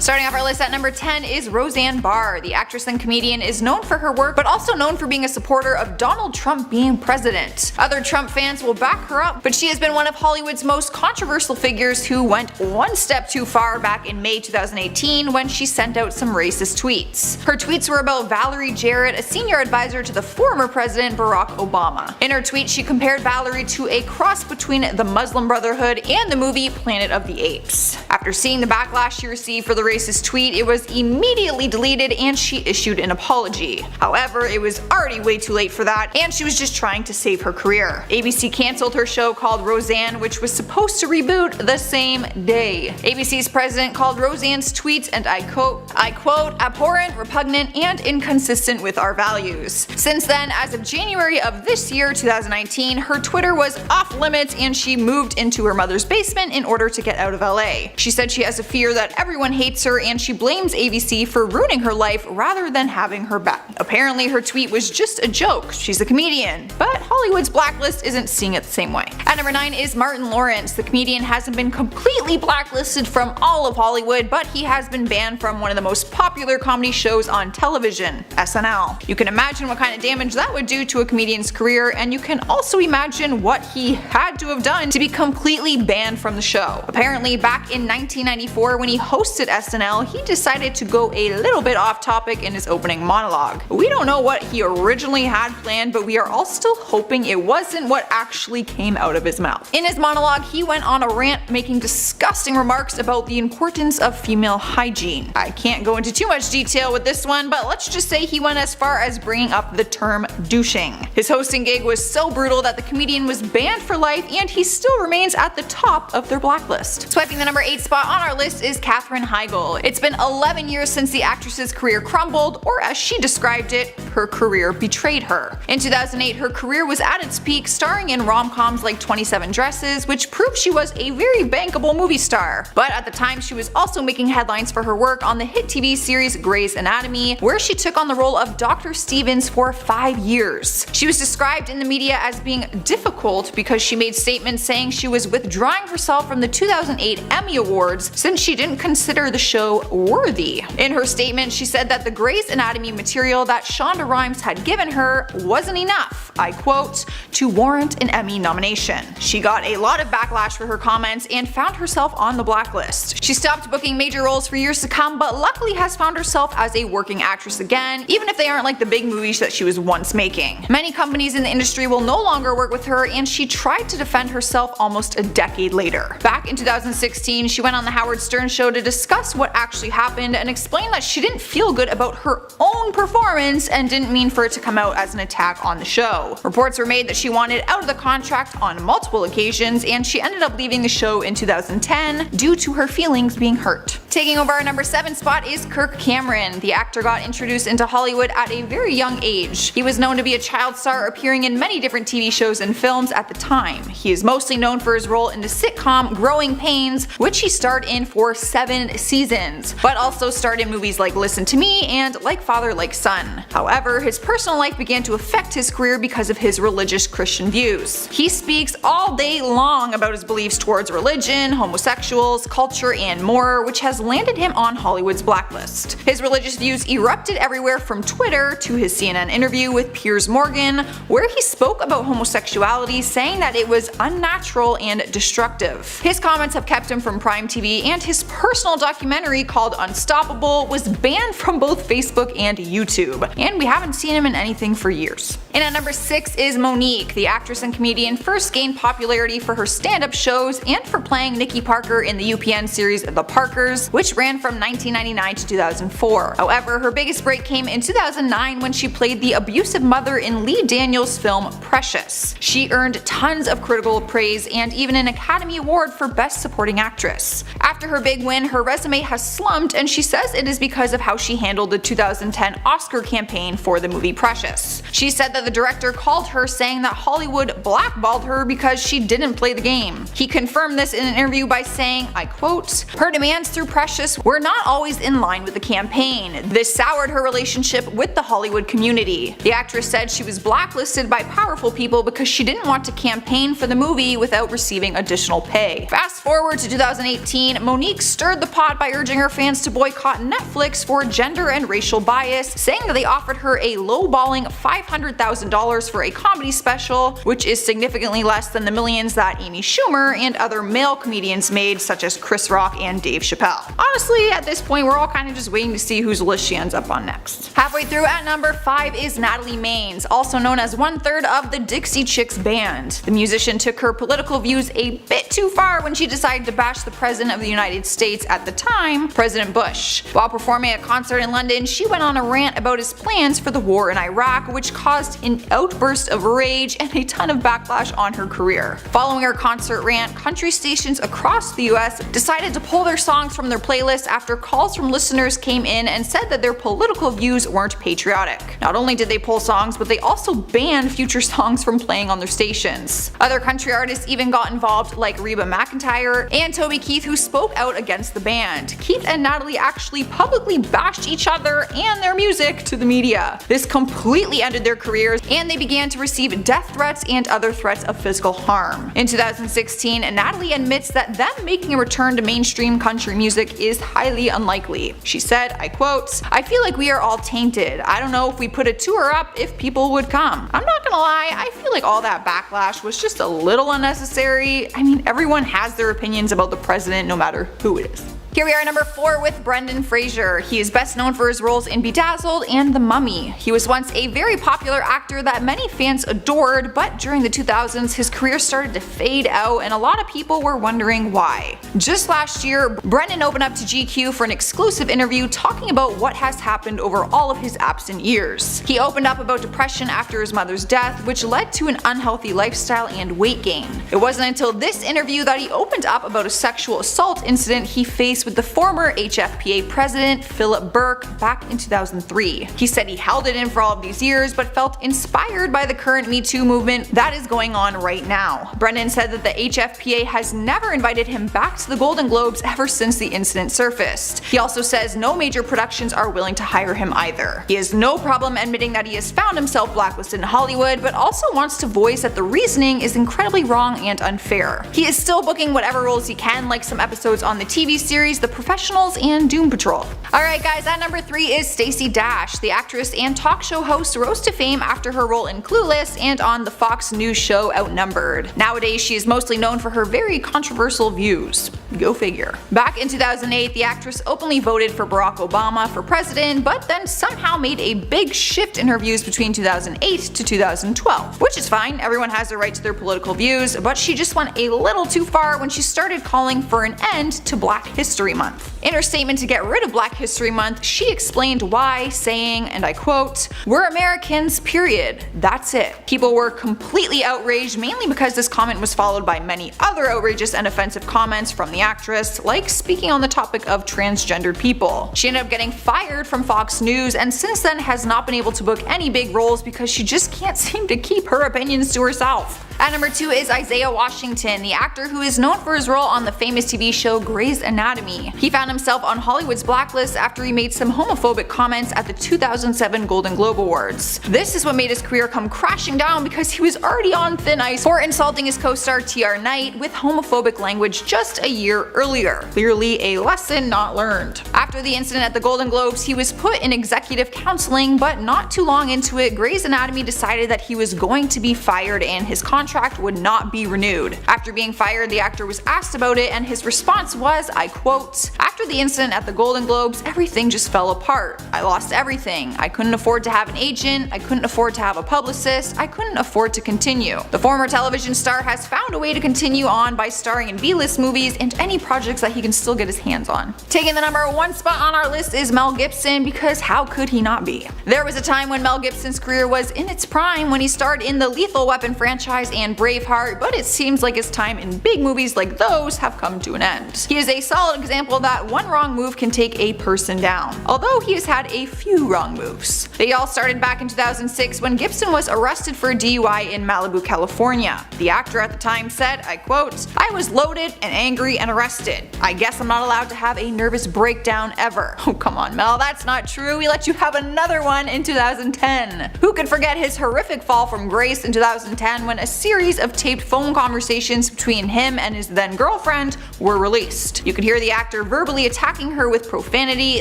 Starting off our list at number 10 is Roseanne Barr. The actress and comedian is known for her work, but also known for being a supporter of Donald Trump being president. Other Trump fans will back her up, but she has been one of Hollywood's most controversial figures who went one step too far back in May 2018 when she sent out some racist tweets. Her tweets were about Valerie Jarrett, a senior advisor to the former president Barack Obama. In her tweet, she compared Valerie to a cross between the Muslim Brotherhood and the movie Planet of the Apes. After seeing the backlash she received for the racist tweet, it was immediately deleted and she issued an apology. However, it was already way too late for that, and she was just trying to save her career. ABC cancelled her show called Roseanne, which was supposed to reboot the same day. ABC's president called Roseanne's tweets, and I quote, abhorrent, repugnant, and inconsistent with our values. Since then, as of January of this year, 2019, her Twitter was off limits and she moved into her mother's basement in order to get out of LA. She said she has a fear that everyone hates her and she blames ABC for ruining her life rather than having her back. Apparently her tweet was just a joke. She's a comedian, but Hollywood's blacklist isn't seeing it the same way. At number 9 is Martin Lawrence. The comedian hasn't been completely blacklisted from all of Hollywood, but he has been banned from one of the most popular comedy shows on television, SNL. You can imagine what kind of damage that would do to a comedian's career, and you can also imagine what he had to have done to be completely banned from the show. Apparently back in 1994 when he hosted SNL, he decided to go a little bit off topic in his opening monologue. We don't know what he originally had planned, but we are all still hoping it wasn't what actually came out of his mouth. In his monologue, he went on a rant making disgusting remarks about the importance of female hygiene. I can't go into too much detail with this one, but let's just say he went as far as bringing up the term douching. His hosting gig was so brutal that the comedian was banned for life, and he still remains at the top of their blacklist. Swiping the number 8 spot on our list is Katherine Heigl. It's been 11 years since the actress's career crumbled, or as she described it, her career betrayed her. In 2008, her career was at its peak, starring in rom-coms like 27 Dresses, which proved she was a very bankable movie star. But at the time, she was also making headlines for her work on the hit TV series Grey's Anatomy, where she took on the role of Dr. Stevens for 5 years. She was described in the media as being difficult because she made statements saying she was withdrawing herself from the 2008 Emmy Awards since she didn't consider the show worthy. In her statement, she said that the Grey's Anatomy material that Shonda Rhimes had given her wasn't enough, I quote, to warrant an Emmy nomination. She got a lot of backlash for her comments and found herself on the blacklist. She stopped booking major roles for years to come, but luckily has found herself as a working actress again, even if they aren't like the big movies that she was once making. Many companies in the industry will no longer work with her, and she tried to defend herself almost a decade later. Back in 2016, she went on the Howard Stern show to discuss what actually happened and explained that she didn't feel good about her own performance and didn't mean for it to come out as an attack on the show. Reports were made that she wanted out of the contract on multiple occasions, and she ended up leaving the show in 2010 due to her feelings being hurt. Taking over our number 7 spot is Kirk Cameron. The actor got introduced into Hollywood at a very young age. He was known to be a child star, appearing in many different TV shows and films at the time. He is mostly known for his role in the sitcom Growing Pains, which he starred in for 7 seasons, but also starred in movies like Listen to Me and Like Father Like Son. However, his personal life began to affect his career because of his religious Christian views. He speaks all day long about his beliefs towards religion, homosexuals, culture, and more, which has landed him on Hollywood's blacklist. His religious views erupted everywhere from Twitter to his CNN interview with Piers Morgan, where he spoke about homosexuality, saying that it was unnatural and destructive. His comments have kept him from Prime TV, and his personal documentary called Unstoppable was banned from both Facebook and YouTube, and we haven't seen him in anything for years. And at number 6 is Monique. The actress and comedian first gained popularity for her stand-up shows and for playing Nikki Parker in the UPN series The Parkers, which ran from 1999 to 2004. However, her biggest break came in 2009 when she played the abusive mother in Lee Daniels' film Precious. She earned tons of critical praise and even an Academy Award for Best Supporting Actress. After her big win, her resume has slumped, and she says it is because of how she handled the 2010 Oscar campaign for the movie Precious. She said that the director called her saying that Hollywood blackballed her because she didn't play the game. He confirmed this in an interview by saying, I quote, "Her demands through Precious were not always in line with the campaign. This soured her relationship with the Hollywood community." The actress said she was blacklisted by powerful people because she didn't want to campaign for the movie without receiving additional pay. Fast forward to 2018, Monique stirred the pot by by urging her fans to boycott Netflix for gender and racial bias, saying that they offered her a lowballing $500,000 for a comedy special, which is significantly less than the millions that Amy Schumer and other male comedians made, such as Chris Rock and Dave Chappelle. Honestly, at this point, we're all kind of just waiting to see whose list she ends up on next. Halfway through at number 5 is Natalie Maines, also known as 1/3 of the Dixie Chicks band. The musician took her political views a bit too far when she decided to bash the President of the United States at the time, President Bush. While performing a concert in London, she went on a rant about his plans for the war in Iraq, which caused an outburst of rage and a ton of backlash on her career. Following her concert rant, country stations across the US decided to pull their songs from their playlists after calls from listeners came in and said that their political views weren't patriotic. Not only did they pull songs, but they also banned future songs from playing on their stations. Other country artists even got involved, like Reba McEntire and Toby Keith, who spoke out against the band. Keith and Natalie actually publicly bashed each other and their music to the media. This completely ended their careers, and they began to receive death threats and other threats of physical harm. In 2016, Natalie admits that them making a return to mainstream country music is highly unlikely. She said, I quote, "I feel like we are all tainted. I don't know if we put a tour up if people would come." I'm not gonna lie, I feel like all that backlash was just a little unnecessary. I mean, everyone has their opinions about the president no matter who it is. Here we are at number 4 with Brendan Fraser. He is best known for his roles in Bedazzled and The Mummy. He was once a very popular actor that many fans adored, but during the 2000s his career started to fade out and a lot of people were wondering why. Just last year, Brendan opened up to GQ for an exclusive interview talking about what has happened over all of his absent years. He opened up about depression after his mother's death, which led to an unhealthy lifestyle and weight gain. It wasn't until this interview that he opened up about a sexual assault incident he faced with the former HFPA president Philip Burke back in 2003. He said he held it in for all of these years but felt inspired by the current Me Too movement that is going on right now. Brendan said that the HFPA has never invited him back to the Golden Globes ever since the incident surfaced. He also says no major productions are willing to hire him either. He has no problem admitting that he has found himself blacklisted in Hollywood, but also wants to voice that the reasoning is incredibly wrong and unfair. He is still booking whatever roles he can, like some episodes on the TV series The Professionals and Doom Patrol. Alright guys, at number 3 is Stacey Dash. The actress and talk show host rose to fame after her role in Clueless and on the Fox News show Outnumbered. Nowadays she is mostly known for her very controversial views. Go figure. Back in 2008, the actress openly voted for Barack Obama for president, but then somehow made a big shift in her views between 2008 to 2012. Which is fine, everyone has the right to their political views, but she just went a little too far when she started calling for an end to Black History Month. In her statement to get rid of Black History Month, she explained why, saying, and I quote, "We're Americans, period. That's it." People were completely outraged, mainly because this comment was followed by many other outrageous and offensive comments from the actress, like speaking on the topic of transgendered people. She ended up getting fired from Fox News and since then has not been able to book any big roles because she just can't seem to keep her opinions to herself. At number 2 is Isaiah Washington, the actor who is known for his role on the famous TV show Grey's Anatomy. He found himself on Hollywood's blacklist after he made some homophobic comments at the 2007 Golden Globe Awards. This is what made his career come crashing down because he was already on thin ice for insulting his co-star TR Knight with homophobic language just a year earlier. Clearly a lesson not learned. After the incident at the Golden Globes, he was put in executive counseling, but not too long into it, Grey's Anatomy decided that he was going to be fired and his contract would not be renewed. After being fired, the actor was asked about it and his response was, I quote, "After the incident at the Golden Globes, everything just fell apart. I lost everything. I couldn't afford to have an agent, I couldn't afford to have a publicist, I couldn't afford to continue." The former television star has found a way to continue on by starring in B-list movies and any projects that he can still get his hands on. Taking the number 1 spot on our list is Mel Gibson, because how could he not be? There was a time when Mel Gibson's career was in its prime when he starred in the Lethal Weapon franchise and Braveheart, but it seems like his time in big movies like those have come to an end. He is a solid example that one wrong move can take a person down, although he has had a few wrong moves. They all started back in 2006 when Gibson was arrested for a DUI in Malibu, California. The actor at the time said, I quote, "I was loaded and angry and arrested. I guess I'm not allowed to have a nervous breakdown ever." Oh come on Mel, that's not true, we let you have another one in 2010. Who could forget his horrific fall from grace in 2010 when a series of taped phone conversations between him and his then girlfriend were released. You could hear the actor verbally reportedly attacking her with profanity,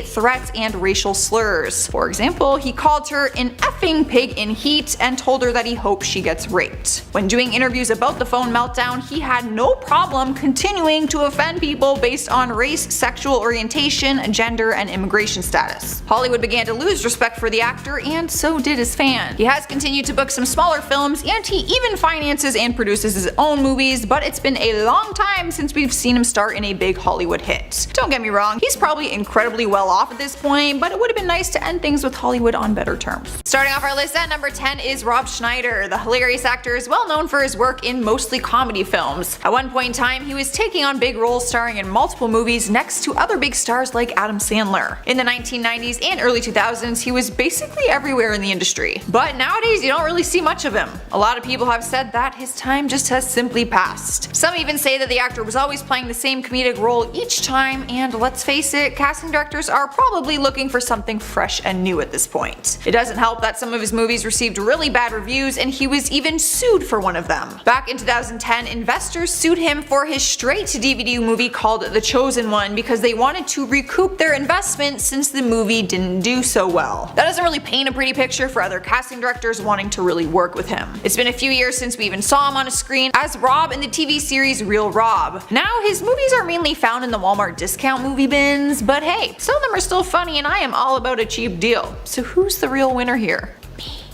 threats, and racial slurs. For example, he called her an effing pig in heat and told her that he hopes she gets raped. When doing interviews about the phone meltdown, he had no problem continuing to offend people based on race, sexual orientation, gender, and immigration status. Hollywood began to lose respect for the actor, and so did his fans. He has continued to book some smaller films, and he even finances and produces his own movies, but it's been a long time since we've seen him star in a big Hollywood hit. Don't get me wrong, he's probably incredibly well off at this point, but it would have been nice to end things with Hollywood on better terms. Starting off our list at number 10 is Rob Schneider. The hilarious actor is well known for his work in mostly comedy films. At one point in time, he was taking on big roles starring in multiple movies next to other big stars like Adam Sandler. In the 1990s and early 2000s, he was basically everywhere in the industry. But nowadays, you don't really see much of him. A lot of people have said that his time just has simply passed. Some even say that the actor was always playing the same comedic role each time, and let's face it, casting directors are probably looking for something fresh and new at this point. It doesn't help that some of his movies received really bad reviews, and he was even sued for one of them. Back in 2010, investors sued him for his straight-to-DVD movie called The Chosen One because they wanted to recoup their investment since the movie didn't do so well. That doesn't really paint a pretty picture for other casting directors wanting to really work with him. It's been a few years since we even saw him on a screen as Rob in the TV series Real Rob. Now his movies are mainly found in the Walmart discount movie bins, but hey, some of them are still funny and I am all about a cheap deal. So who's the real winner here?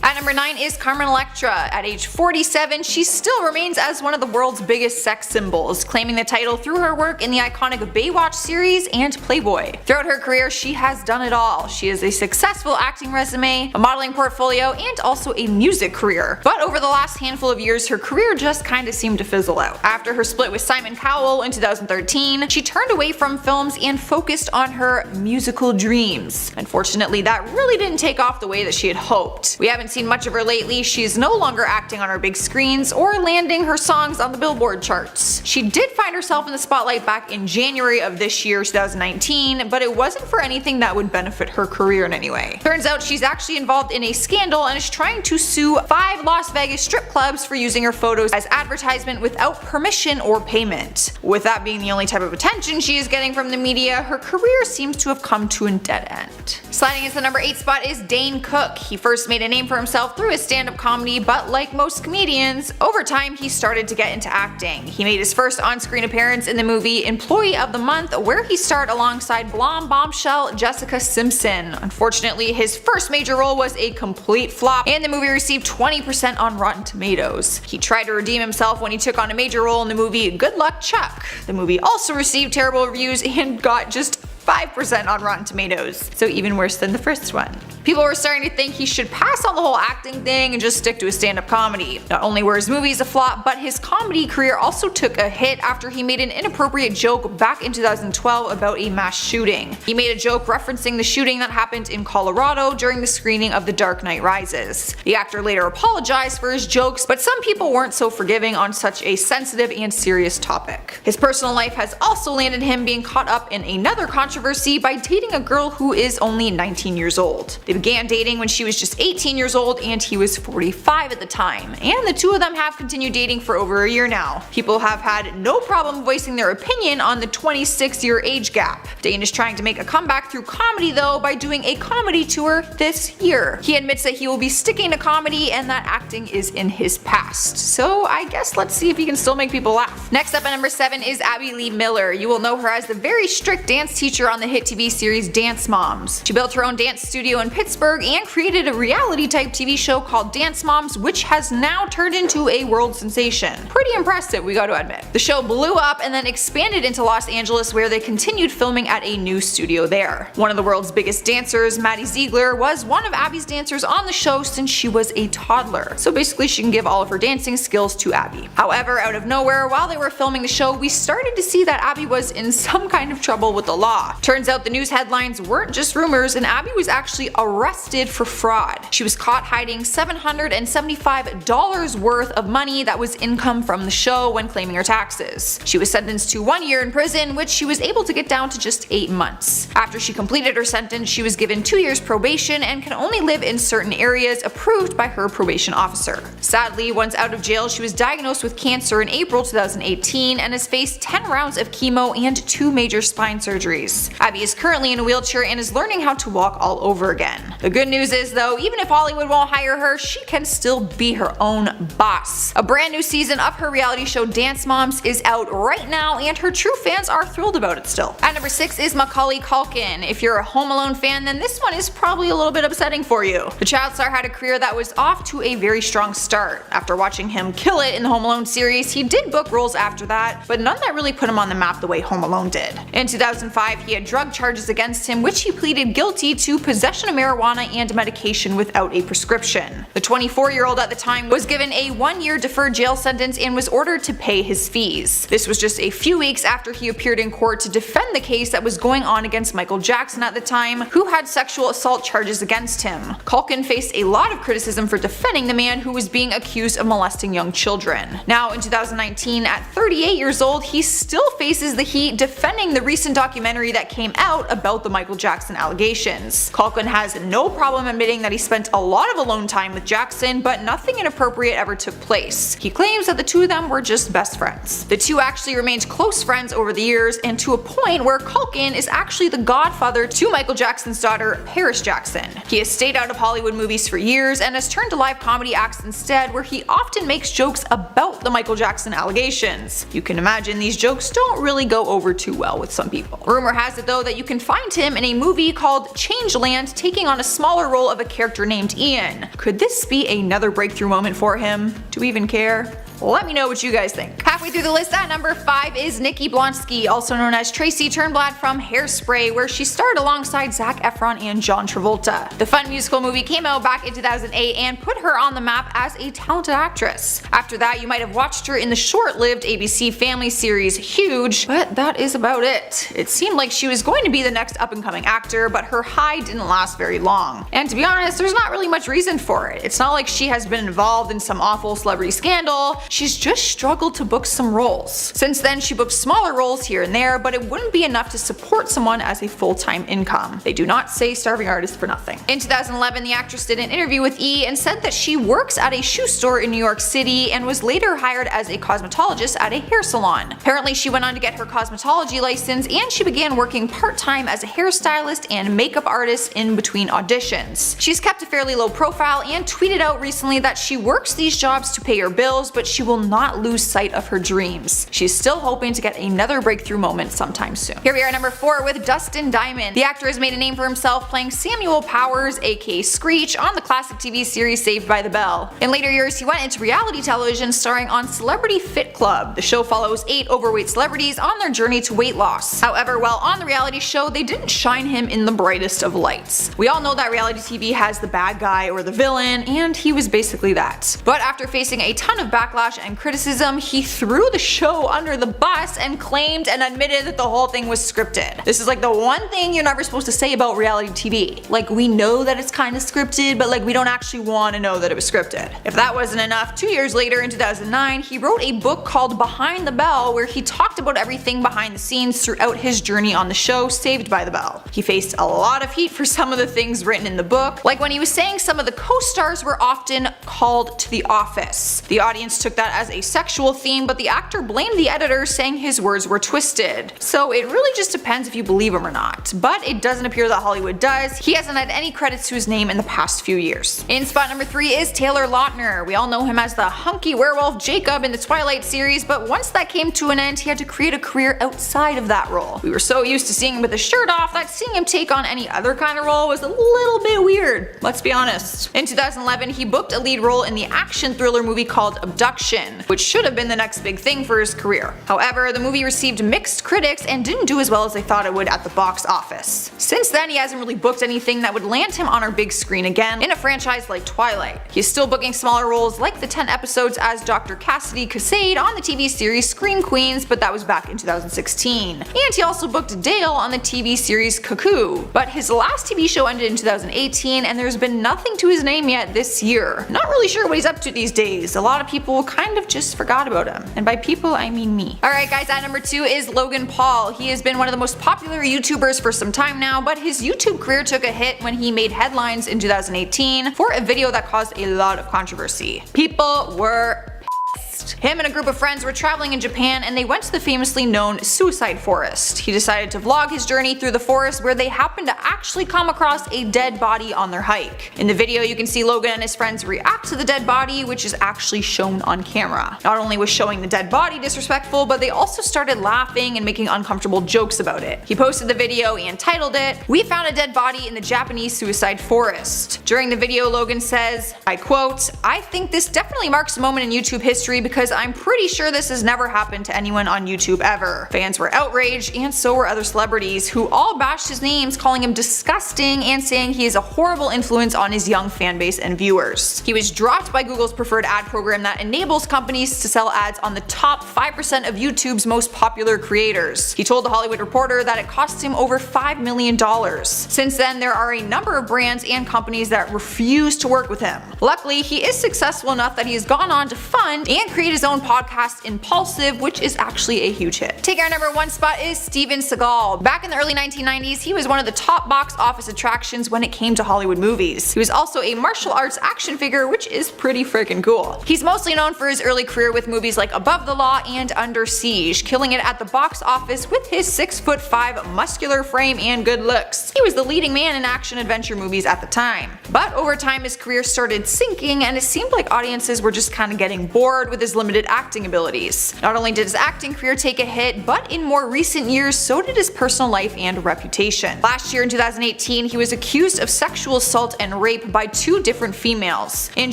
At number 9 is Carmen Electra. At age 47, she still remains as one of the world's biggest sex symbols, claiming the title through her work in the iconic Baywatch series and Playboy. Throughout her career, she has done it all. She has a successful acting resume, a modeling portfolio, and also a music career. But over the last handful of years, her career just kinda seemed to fizzle out. After her split with Simon Cowell in 2013, she turned away from films and focused on her musical dreams. Unfortunately, that really didn't take off the way that she had hoped. We haven't seen much of her lately. She is no longer acting on our big screens or landing her songs on the Billboard charts. She did find herself in the spotlight back in January of this year, 2019, but it wasn't for anything that would benefit her career in any way. Turns out she's actually involved in a scandal and is trying to sue 5 Las Vegas strip clubs for using her photos as advertisement without permission or payment. With that being the only type of attention she is getting from the media, her career seems to have come to a dead end. Sliding into the number 8 spot is Dane Cook. He first made a name for himself through his stand-up comedy, but like most comedians, over time he started to get into acting. He made his first on-screen appearance in the movie Employee of the Month, where he starred alongside blonde bombshell Jessica Simpson. Unfortunately, his first major role was a complete flop, and the movie received 20% on Rotten Tomatoes. He tried to redeem himself when he took on a major role in the movie Good Luck Chuck. The movie also received terrible reviews and got just 5% on Rotten Tomatoes, so even worse than the first one. People were starting to think he should pass on the whole acting thing and just stick to his stand-up comedy. Not only were his movies a flop, but his comedy career also took a hit after he made an inappropriate joke back in 2012 about a mass shooting. He made a joke referencing the shooting that happened in Colorado during the screening of The Dark Knight Rises. The actor later apologized for his jokes, but some people weren't so forgiving on such a sensitive and serious topic. His personal life has also landed him being caught up in another controversy by dating a girl who is only 19 years old. They began dating when she was just 18 years old and he was 45 at the time, and the two of them have continued dating for over a year now. People have had no problem voicing their opinion on the 26-year age gap. Dane is trying to make a comeback through comedy though by doing a comedy tour this year. He admits that he will be sticking to comedy and that acting is in his past. So I guess let's see if he can still make people laugh. Next up at number 7 is Abby Lee Miller. You will know her as the very strict dance teacher on the hit TV series Dance Moms. She built her own dance studio in Pittsburgh and created a reality type TV show called Dance Moms, which has now turned into a world sensation. Pretty impressive, we gotta admit. The show blew up and then expanded into Los Angeles, where they continued filming at a new studio there. One of the world's biggest dancers, Maddie Ziegler, was one of Abby's dancers on the show since she was a toddler. So basically she can give all of her dancing skills to Abby. However, out of nowhere, while they were filming the show, we started to see that Abby was in some kind of trouble with the law. Turns out the news headlines weren't just rumors, and Abby was actually arrested for fraud. She was caught hiding $775 worth of money that was income from the show when claiming her taxes. She was sentenced to 1 year in prison, which she was able to get down to just 8 months. After she completed her sentence, she was given 2 years probation and can only live in certain areas approved by her probation officer. Sadly, once out of jail, she was diagnosed with cancer in April 2018 and has faced 10 rounds of chemo and 2 major spine surgeries. movies. Abby is currently in a wheelchair and is learning how to walk all over again. The good news is though, even if Hollywood won't hire her, she can still be her own boss. A brand new season of her reality show Dance Moms is out right now and her true fans are thrilled about it still. At number 6 is Macaulay Culkin. If you're a Home Alone fan, then this one is probably a little bit upsetting for you. The child star had a career that was off to a very strong start. After watching him kill it in the Home Alone series, he did book roles after that, but none that really put him on the map the way Home Alone did. In 2005, he had drug charges against him, which he pleaded guilty to possession of marijuana and medication without a prescription. The 24-year-old at the time was given a 1-year deferred jail sentence and was ordered to pay his fees. This was just a few weeks after he appeared in court to defend the case that was going on against Michael Jackson at the time, who had sexual assault charges against him. Culkin faced a lot of criticism for defending the man who was being accused of molesting young children. Now in 2019, at 38 years old, he still faces the heat defending the recent documentary that came out about the Michael Jackson allegations. Culkin has no problem admitting that he spent a lot of alone time with Jackson, but nothing inappropriate ever took place. He claims that the two of them were just best friends. The two actually remained close friends over the years, and to a point where Culkin is actually the godfather to Michael Jackson's daughter, Paris Jackson. He has stayed out of Hollywood movies for years and has turned to live comedy acts instead, where he often makes jokes about the Michael Jackson allegations. You can imagine these jokes don't really go over too well with some people. Rumor has it though that you can find him in a movie called Changeland, taking on a smaller role of a character named Ian. Could this be another breakthrough moment for him? Do we even care? Let me know what you guys think. Halfway through the list at number 5 is Nikki Blonsky, also known as Tracy Turnblad from Hairspray, where she starred alongside Zac Efron and John Travolta. The fun musical movie came out back in 2008 and put her on the map as a talented actress. After that, you might have watched her in the short-lived ABC Family series Huge, but that is about it. It seemed like she was going to be the next up-and-coming actor, but her high didn't last very long. And to be honest, there's not really much reason for it. It's not like she has been involved in some awful celebrity scandal. She's just struggled to book some roles. Since then, she booked smaller roles here and there, but it wouldn't be enough to support someone as a full-time income. They do not say starving artist for nothing. In 2011, the actress did an interview with E! And said that she works at a shoe store in New York City and was later hired as a cosmetologist at a hair salon. Apparently, she went on to get her cosmetology license and she began working part-time as a hairstylist and makeup artist in between auditions. She's kept a fairly low profile and tweeted out recently that she works these jobs to pay her bills, but she will not lose sight of her dreams. She's still hoping to get another breakthrough moment sometime soon. Here we are at number 4 with Dustin Diamond. The actor has made a name for himself playing Samuel Powers, aka Screech, on the classic TV series Saved by the Bell. In later years, he went into reality television starring on Celebrity Fit Club. The show follows 8 overweight celebrities on their journey to weight loss. However, while on the reality show, they didn't shine him in the brightest of lights. We all know that reality TV has the bad guy or the villain, and he was basically that. But after facing a ton of backlash and criticism, he threw the show under the bus and claimed and admitted that the whole thing was scripted. This is like the one thing you're never supposed to say about reality TV. Like, we know that it's kind of scripted, but like we don't actually want to know that it was scripted. If that wasn't enough, 2 years later in 2009, he wrote a book called Behind the Bell, where he talked about everything behind the scenes throughout his journey on the show Saved by the Bell. He faced a lot of heat for some of the things written in the book, like when he was saying some of the co-stars were often called to the office. The audience took that as a sexual theme, but the actor blamed the editor, saying his words were twisted. So it really just depends if you believe him or not, but it doesn't appear that Hollywood does. He hasn't had any credits to his name in the past few years. In spot number 3 is Taylor Lautner. We all know him as the hunky werewolf Jacob in the Twilight series, but once that came to an end, he had to create a career outside of that role. We were so used to seeing him with his shirt off that seeing him take on any other kind of role was a little bit weird, let's be honest. In 2011, he booked a lead role in the action thriller movie called Abduction, which should have been the next big thing for his career. However, the movie received mixed critics and didn't do as well as they thought it would at the box office. Since then, he hasn't really booked anything that would land him on our big screen again in a franchise like Twilight. He's still booking smaller roles like the 10 episodes as Dr. Cassidy Casade on the TV series Scream Queens, but that was back in 2016. And he also booked Dale on the TV series Cuckoo. But his last TV show ended in 2018 and there's been nothing to his name yet this year. Not really sure what he's up to these days. A lot of people kind of just forgot about him. And by people, I mean me. Alright guys, at number 2 is Logan Paul. He has been one of the most popular YouTubers for some time now, but his YouTube career took a hit when he made headlines in 2018 for a video that caused a lot of controversy. People were pissed. Him and a group of friends were traveling in Japan and they went to the famously known suicide forest. He decided to vlog his journey through the forest where they happened to actually come across a dead body on their hike. In the video you can see Logan and his friends react to the dead body, which is actually shown on camera. Not only was showing the dead body disrespectful, but they also started laughing and making uncomfortable jokes about it. He posted the video and titled it, "We found a dead body in the Japanese suicide forest." During the video, Logan says, I quote, "I think this definitely marks a moment in YouTube history because I'm pretty sure this has never happened to anyone on YouTube ever." Fans were outraged and so were other celebrities who all bashed his names, calling him disgusting and saying he is a horrible influence on his young fanbase and viewers. He was dropped by Google's preferred ad program that enables companies to sell ads on the top 5% of YouTube's most popular creators. He told The Hollywood Reporter that it cost him over $5 million. Since then, there are a number of brands and companies that refuse to work with him. Luckily, he is successful enough that he has gone on to fund and create his own podcast, Impulsive, which is actually a huge hit. Taking our number 1 spot is Steven Seagal. Back in the early 1990s, he was one of the top box office attractions when it came to Hollywood movies. He was also a martial arts action figure, which is pretty freaking cool. He's mostly known for his early career with movies like Above the Law and Under Siege, killing it at the box office with his 6'5" muscular frame and good looks. He was the leading man in action-adventure movies at the time. But over time his career started sinking and it seemed like audiences were just kinda getting bored with his limited acting abilities. Not only did his acting career take a hit, but in more recent years so did his personal life and reputation. Last year in 2018 he was accused of sexual assault and rape by 2 different females. In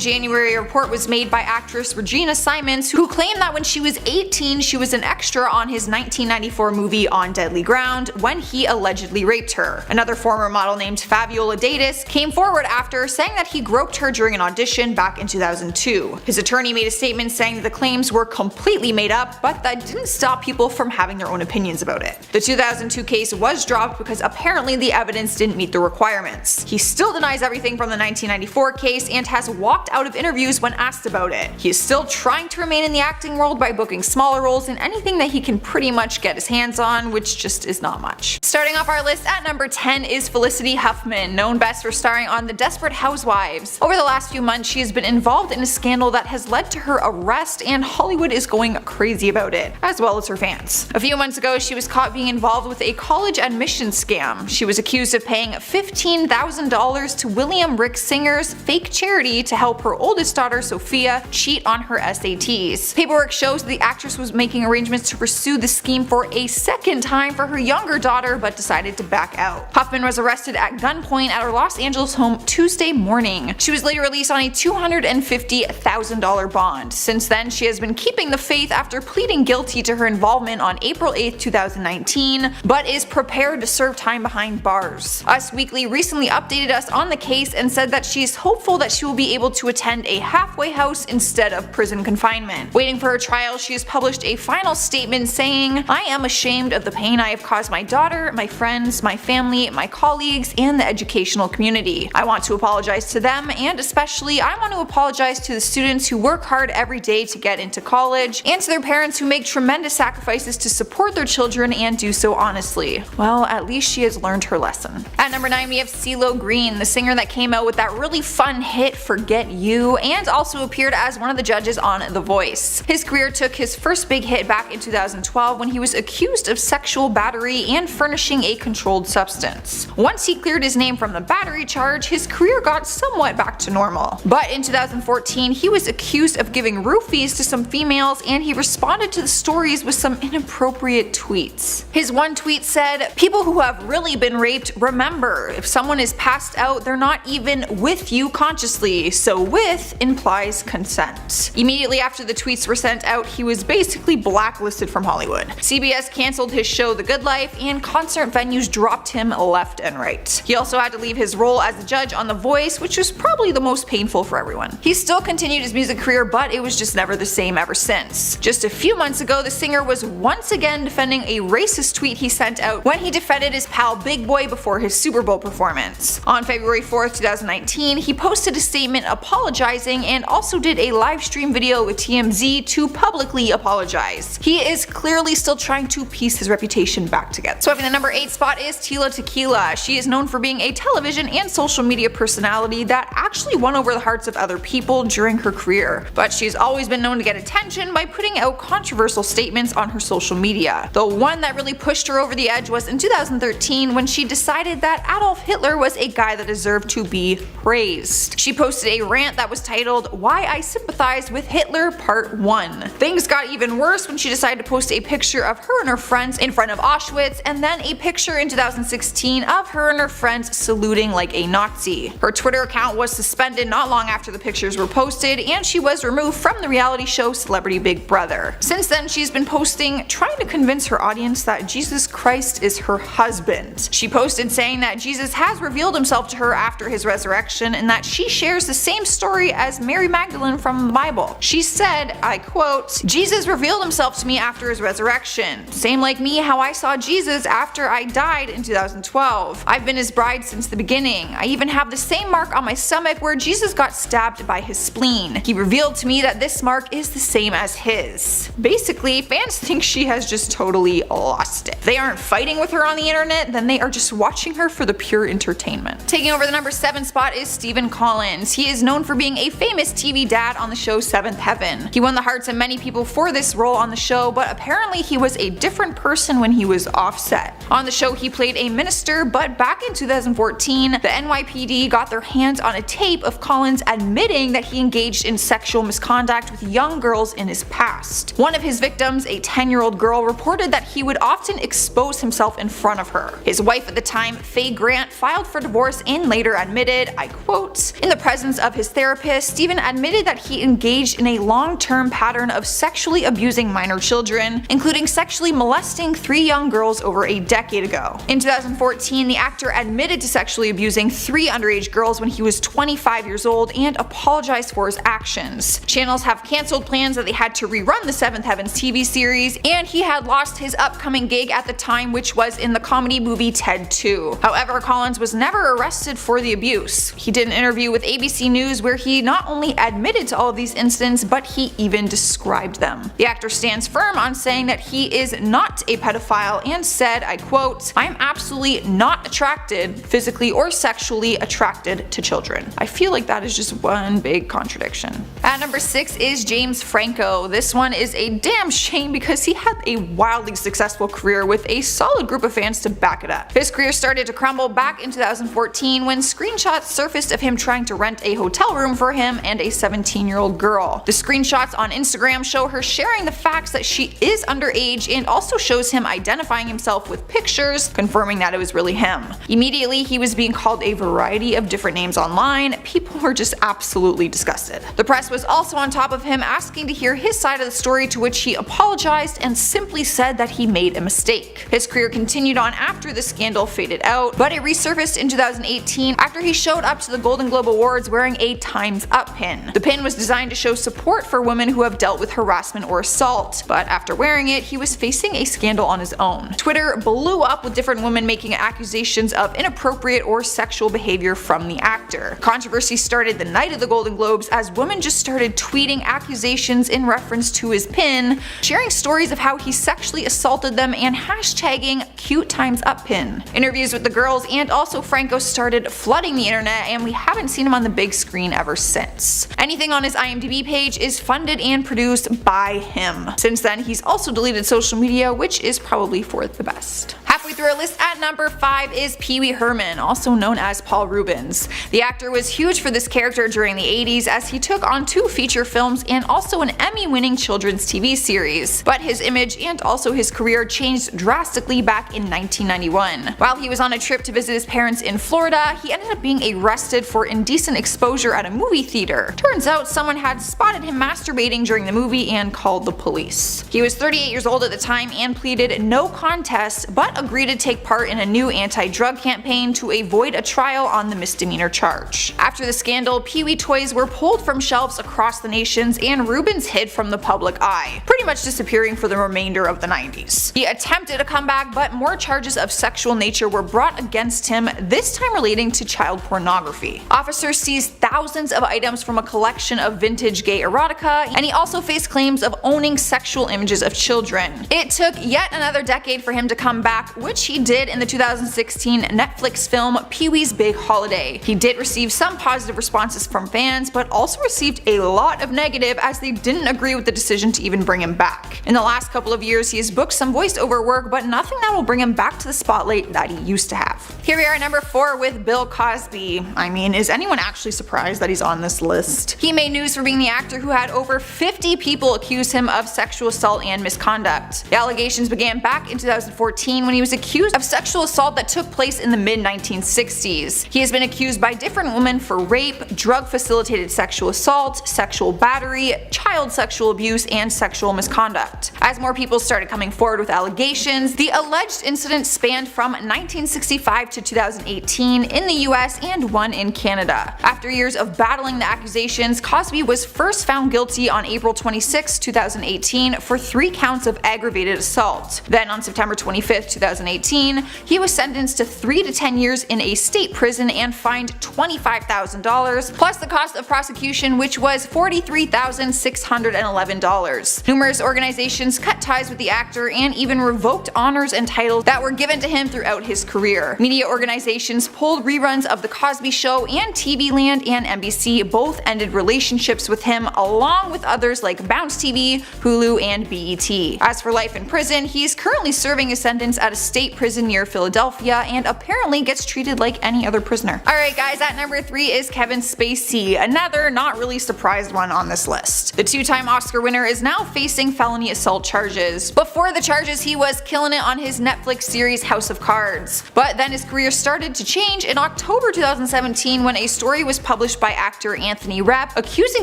January a report was made by actress Regina Simons who claimed that when she was 18 she was an extra on his 1994 movie On Deadly Ground when he allegedly raped her. Another former model named Fabiola Datis came forward after saying that he groped her during an audition back in 2002. His attorney made a statement saying that the claims were completely made up, but that didn't stop people from having their own opinions about it. The 2002 case was dropped because apparently the evidence didn't meet the requirements. He still denies everything from the 1994 case and has walked out of interviews when asked about it. He is still trying to remain in the acting world by booking smaller roles in anything that he can pretty much get his hands on, which just is not much. Starting off our list at number 10 is Felicity Huffman, known best for starring on The Desperate Housewives. Over the last few months she has been involved in a scandal that has led to her arrest and Hollywood is going crazy about it, as well as her fans. A few months ago she was caught being involved with a college admissions scam. She was accused of paying $15,000 to William Rick Singer's fake charity to help her oldest daughter Sophia cheat on her SATs. Paperwork shows the actress was making arrangements to pursue the scheme for a second time for her younger daughter but decided to back out. Huffman was arrested at gunpoint at her Los Angeles home Tuesday morning. She was later released on a $250,000 bond. Since then she has been keeping the faith after pleading guilty to her involvement on April 8, 2019, but is prepared to serve time behind bars. Us Weekly recently updated us on the case and said that she is hopeful that she will be able to attend a halfway house instead of prison confinement. Waiting for her trial, she has published a final statement saying, "I am ashamed of the pain I have caused my daughter, my friends, my family, my colleagues, and the educational community. I want to apologize to them, and especially I want to apologize to the students who work hard every day to get into college, and to their parents who make tremendous sacrifices to support their children and do so honestly." Well, at least she has learned her lesson. At number 9 we have CeeLo Green, the singer that came out with that really fun hit Forget You, and also appeared as one of the judges on The Voice. His career took his first big hit back in 2012 when he was accused of sexual battery and furnishing a controlled substance. Once he cleared his name from the battery charge, his career got somewhat back to normal. But in 2014 he was accused of giving roofies to some females and he responded to the stories with some inappropriate tweets. His one tweet said, "People who have really been raped, remember, if someone is passed out they're not even with you consciously, so with implies consent." Immediately after the tweets were sent out he was basically blacklisted from Hollywood. CBS cancelled his show The Good Life and concert venues dropped him left and right. He also had to leave his role as a judge on The Voice, which was probably the most painful for everyone. He still continued his music career, but it was just never the same ever since. Just a few months ago the singer was once again defending a racist tweet he sent out when he defended his pal Big Boy before his Super Bowl performance. On February 4th, 2019 he posted a statement apologizing and also did a live stream video with TMZ to publicly apologize. He is clearly still trying to piece his reputation back together. Sweeping the number 8 spot is Tila Tequila. She is known for being a television and social media personality that actually won over the hearts of other people during her career, but she's always been known known to get attention by putting out controversial statements on her social media. The one that really pushed her over the edge was in 2013 when she decided that Adolf Hitler was a guy that deserved to be praised. She posted a rant that was titled "Why I Sympathize with Hitler Part 1. Things got even worse when she decided to post a picture of her and her friends in front of Auschwitz, and then a picture in 2016 of her and her friends saluting like a Nazi. Her Twitter account was suspended not long after the pictures were posted, and she was removed from the reality show Celebrity Big Brother. Since then, she's been posting trying to convince her audience that Jesus Christ is her husband. She posted saying that Jesus has revealed himself to her after his resurrection and that she shares the same story as Mary Magdalene from the Bible. She said, I quote, "Jesus revealed himself to me after his resurrection. Same like me how I saw Jesus after I died in 2012. I've been his bride since the beginning. I even have the same mark on my stomach where Jesus got stabbed by his spleen. He revealed to me that this mark is the same as his." Basically, fans think she has just totally lost it. If they aren't fighting with her on the internet, then they are just watching her for the pure entertainment. Taking over the number 7 spot is Stephen Collins. He is known for being a famous TV dad on the show Seventh Heaven. He won the hearts of many people for this role on the show, but apparently he was a different person when he was offset. On the show he played a minister, but back in 2014, the NYPD got their hands on a tape of Collins admitting that he engaged in sexual misconduct with young girls in his past. One of his victims, a 10-year-old girl, reported that he would often expose himself in front of her. His wife at the time, Faye Grant, filed for divorce and later admitted, I quote, "In the presence of his therapist, Stephen admitted that he engaged in a long-term pattern of sexually abusing minor children, including sexually molesting 3 young girls over a decade ago." In 2014, the actor admitted to sexually abusing 3 underage girls when he was 25 years old and apologized for his actions. Channels have cancelled plans that they had to rerun the Seventh Heavens TV series, and he had lost his upcoming gig at the time, which was in the comedy movie Ted 2. However, Collins was never arrested for the abuse. He did an interview with ABC News where he not only admitted to all of these incidents, but he even described them. The actor stands firm on saying that he is not a pedophile and said, I quote, "I'm absolutely not attracted, physically or sexually attracted to children." I feel like that is just one big contradiction. At number 6 is James Franco. This one is a damn shame because he had a wildly successful career with a solid group of fans to back it up. His career started to crumble back in 2014 when screenshots surfaced of him trying to rent a hotel room for him and a 17-year-old girl. The screenshots on Instagram show her sharing the facts that she is underage and also shows him identifying himself with pictures, confirming that it was really him. Immediately, he was being called a variety of different names online. People were just absolutely disgusted. The press was also on top of him, asking to hear his side of the story, to which he apologized and simply said that he made a mistake. His career continued on after the scandal faded out, but it resurfaced in 2018 after he showed up to the Golden Globe Awards wearing a Time's Up pin. The pin was designed to show support for women who have dealt with harassment or assault, but after wearing it, he was facing a scandal on his own. Twitter blew up with different women making accusations of inappropriate or sexual behavior from the actor. Controversy started the night of the Golden Globes as women just started tweeting accusations in reference to his pin, sharing stories of how he sexually assaulted them, and hashtagging cute Time's Up pin. Interviews with the girls and also Franco started flooding the internet, and we haven't seen him on the big screen ever since. Anything on his IMDb page is funded and produced by him. Since then, he's also deleted social media, which is probably for the best. Halfway through our list at number 5 is Pee Wee Herman, also known as Paul Reubens. The actor was huge for this character during the 80s as he took on 2 feature films and also an Emmy-winning children's TV series. But his image and also his career changed drastically back in 1991. While he was on a trip to visit his parents in Florida, he ended up being arrested for indecent exposure at a movie theater. Turns out someone had spotted him masturbating during the movie and called the police. He was 38 years old at the time and pleaded no contest, but agreed to take part in a new anti-drug campaign to avoid a trial on the misdemeanor charge. After the scandal, Pee-wee toys were pulled from shelves across the nations and Reubens hid from the public eye, pretty much disappearing for the remainder of the 90s. He attempted a comeback, but more charges of sexual nature were brought against him, this time relating to child pornography. Officers seized thousands of items from a collection of vintage gay erotica, and he also faced claims of owning sexual images of children. It took yet another decade for him to come back, which which he did in the 2016 Netflix film Pee-wee's Big Holiday. He did receive some positive responses from fans, but also received a lot of negative as they didn't agree with the decision to even bring him back. In the last couple of years, he has booked some voiceover work, but nothing that will bring him back to the spotlight that he used to have. Here we are at number 4 with Bill Cosby. I mean, is anyone actually surprised that he's on this list? He made news for being the actor who had over 50 people accuse him of sexual assault and misconduct. The allegations began back in 2014 when he was accused of sexual assault that took place in the mid-1960s. He has been accused by different women for rape, drug-facilitated sexual assault, sexual battery, child sexual abuse, and sexual misconduct. As more people started coming forward with allegations, the alleged incident spanned from 1965 to 2018 in the US and one in Canada. After years of battling the accusations, Cosby was first found guilty on April 26, 2018 for 3 counts of aggravated assault. Then on September 25, 2018, he was sentenced to 3 to 10 years in a state prison and fined $25,000 plus the cost of prosecution, which was $43,611. Numerous organizations cut ties with the actor and even revoked honors and titles that were given to him throughout his career. Media organizations pulled reruns of The Cosby Show, and TV Land and NBC both ended relationships with him, along with others like Bounce TV, Hulu, and BET. As for life in prison, he's currently serving a sentence at a state prison near Philadelphia and apparently gets treated like any other prisoner. Alright guys, at number 3 is Kevin Spacey, another not really surprised one on this list. The 2-time Oscar winner is now facing felony assault charges. Before the charges, he was killing it on his Netflix series House of Cards. But then his career started to change in October 2017 when a story was published by actor Anthony Rapp accusing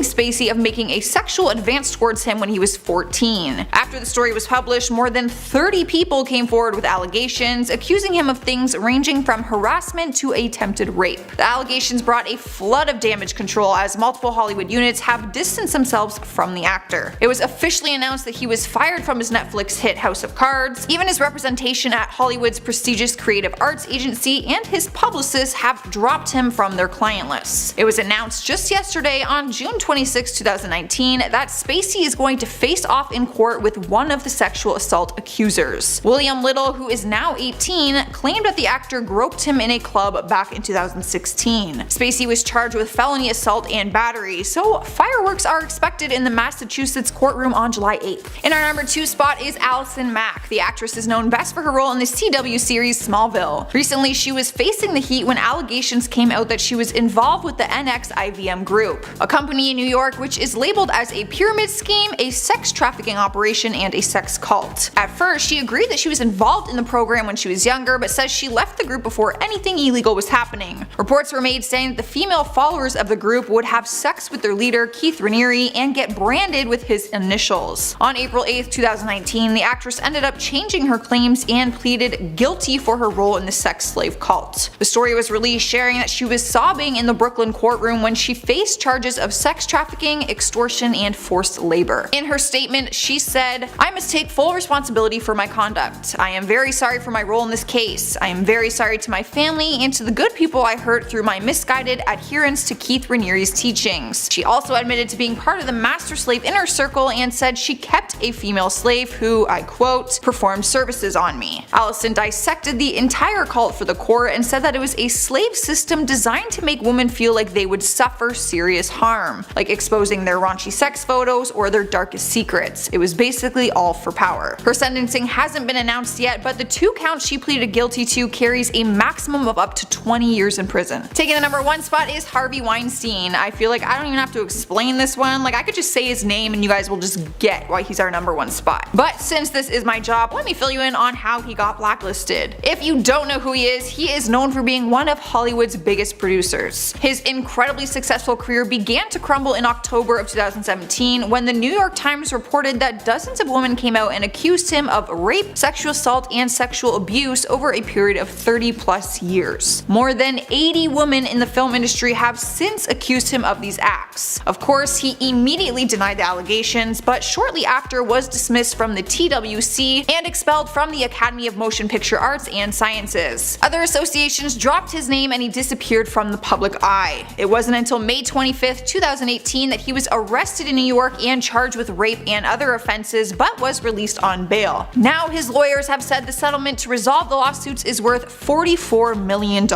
Spacey of making a sexual advance towards him when he was 14. After the story was published, more than 30 people came forward with allegations, accusing him of things ranging from harassment to attempted rape. The allegations brought a flood of damage control as multiple Hollywood units have distanced themselves from the actor. It was officially announced that he was fired from his Netflix hit House of Cards. Even his representation at Hollywood's prestigious creative arts agency and his publicists have dropped him from their client lists. It was announced just yesterday on June 26, 2019 that Spacey is going to face off in court with one of the sexual assault accusers. William Little, who is now 18, claimed that the actor groped him in a club back in 2016. Spacey was charged with felony assault and battery, so fireworks are expected in the Massachusetts courtroom on July 8th. In our number 2 spot is Allison Mack. The actress is known best for her role in the CW series Smallville. Recently, she was facing the heat when allegations came out that she was involved with the NXIVM group, a company in New York which is labeled as a pyramid scheme, a sex trafficking operation, and a sex cult. At first, she agreed that she was involved in the program when she was younger, but says she left the group before anything illegal was happening. Reports were made saying that the female followers of the group would have sex with their leader, Keith Raniere, and get branded with his initials. On April 8, 2019, the actress ended up changing her claims and pleaded guilty for her role in the sex slave cult. The story was released sharing that she was sobbing in the Brooklyn courtroom when she faced charges of sex trafficking, extortion, and forced labor. In her statement, she said, "I must take full responsibility for my conduct. I am very sorry for my role in this case. I am very sorry to my family and to the good people I hurt through my misguided adherence to Keith Raniere's teachings." She also admitted to being part of the master slave inner circle and said she kept a female slave who, I quote, "performed services on me." Allison dissected the entire cult for the court and said that it was a slave system designed to make women feel like they would suffer serious harm, like exposing their raunchy sex photos or their darkest secrets. It was basically all for power. Her sentencing hasn't been announced yet, but the 2 counts she pleaded guilty to carries a maximum of up to 20 years in prison. Taking the number 1 spot is Harvey Weinstein. I feel like I don't even have to explain this one, like I could just say his name and you guys will just get why he's our number 1 spot. But since this is my job, let me fill you in on how he got blacklisted. If you don't know who he is known for being one of Hollywood's biggest producers. His incredibly successful career began to crumble in October of 2017 when the New York Times reported that dozens of women came out and accused him of rape, sexual assault, and sexual abuse over a period of 30+ years. More than 80 women in the film industry have since accused him of these acts. Of course, he immediately denied the allegations, but shortly after was dismissed from the TWC and expelled from the Academy of Motion Picture Arts and Sciences. Other associations dropped his name and he disappeared from the public eye. It wasn't until May 25, 2018 that he was arrested in New York and charged with rape and other offenses, but was released on bail. Now his lawyers have said the settlement settlement to resolve the lawsuits is worth $44 million.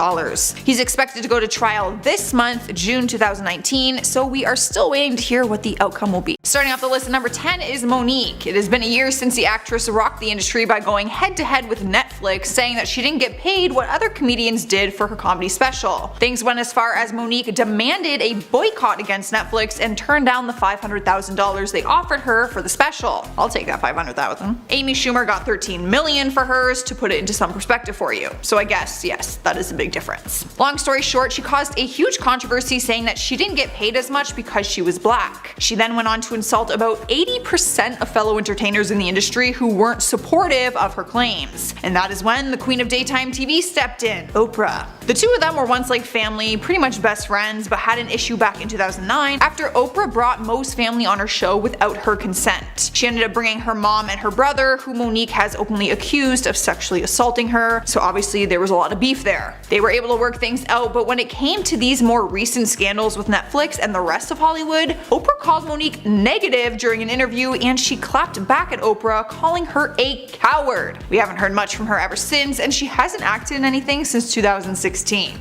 He's expected to go to trial this month, June 2019, so we are still waiting to hear what the outcome will be. Starting off the list at number 10 is Monique. It has been a year since the actress rocked the industry by going head-to-head with Netflix, saying that she didn't get paid what other comedians did for her comedy special. Things went as far as Monique demanded a boycott against Netflix and turned down the $500,000 they offered her for the special. I'll take that $500,000. Amy Schumer got $13 million for hers, to put it into some perspective for you. So I guess, yes, that is a big difference. Long story short, she caused a huge controversy saying that she didn't get paid as much because she was black. She then went on to insult about 80% of fellow entertainers in the industry who weren't supportive of her claims. And that is when the queen of daytime TV stepped in, Oprah. The two of them were once like family, pretty much best friends, but had an issue back in 2009 after Oprah brought Mo's family on her show without her consent. She ended up bringing her mom and her brother, who Monique has openly accused of sexually assaulting her, so obviously there was a lot of beef there. They were able to work things out, but when it came to these more recent scandals with Netflix and the rest of Hollywood, Oprah called Monique negative during an interview, and she clapped back at Oprah, calling her a coward. We haven't heard much from her ever since, and she hasn't acted in anything since 2016.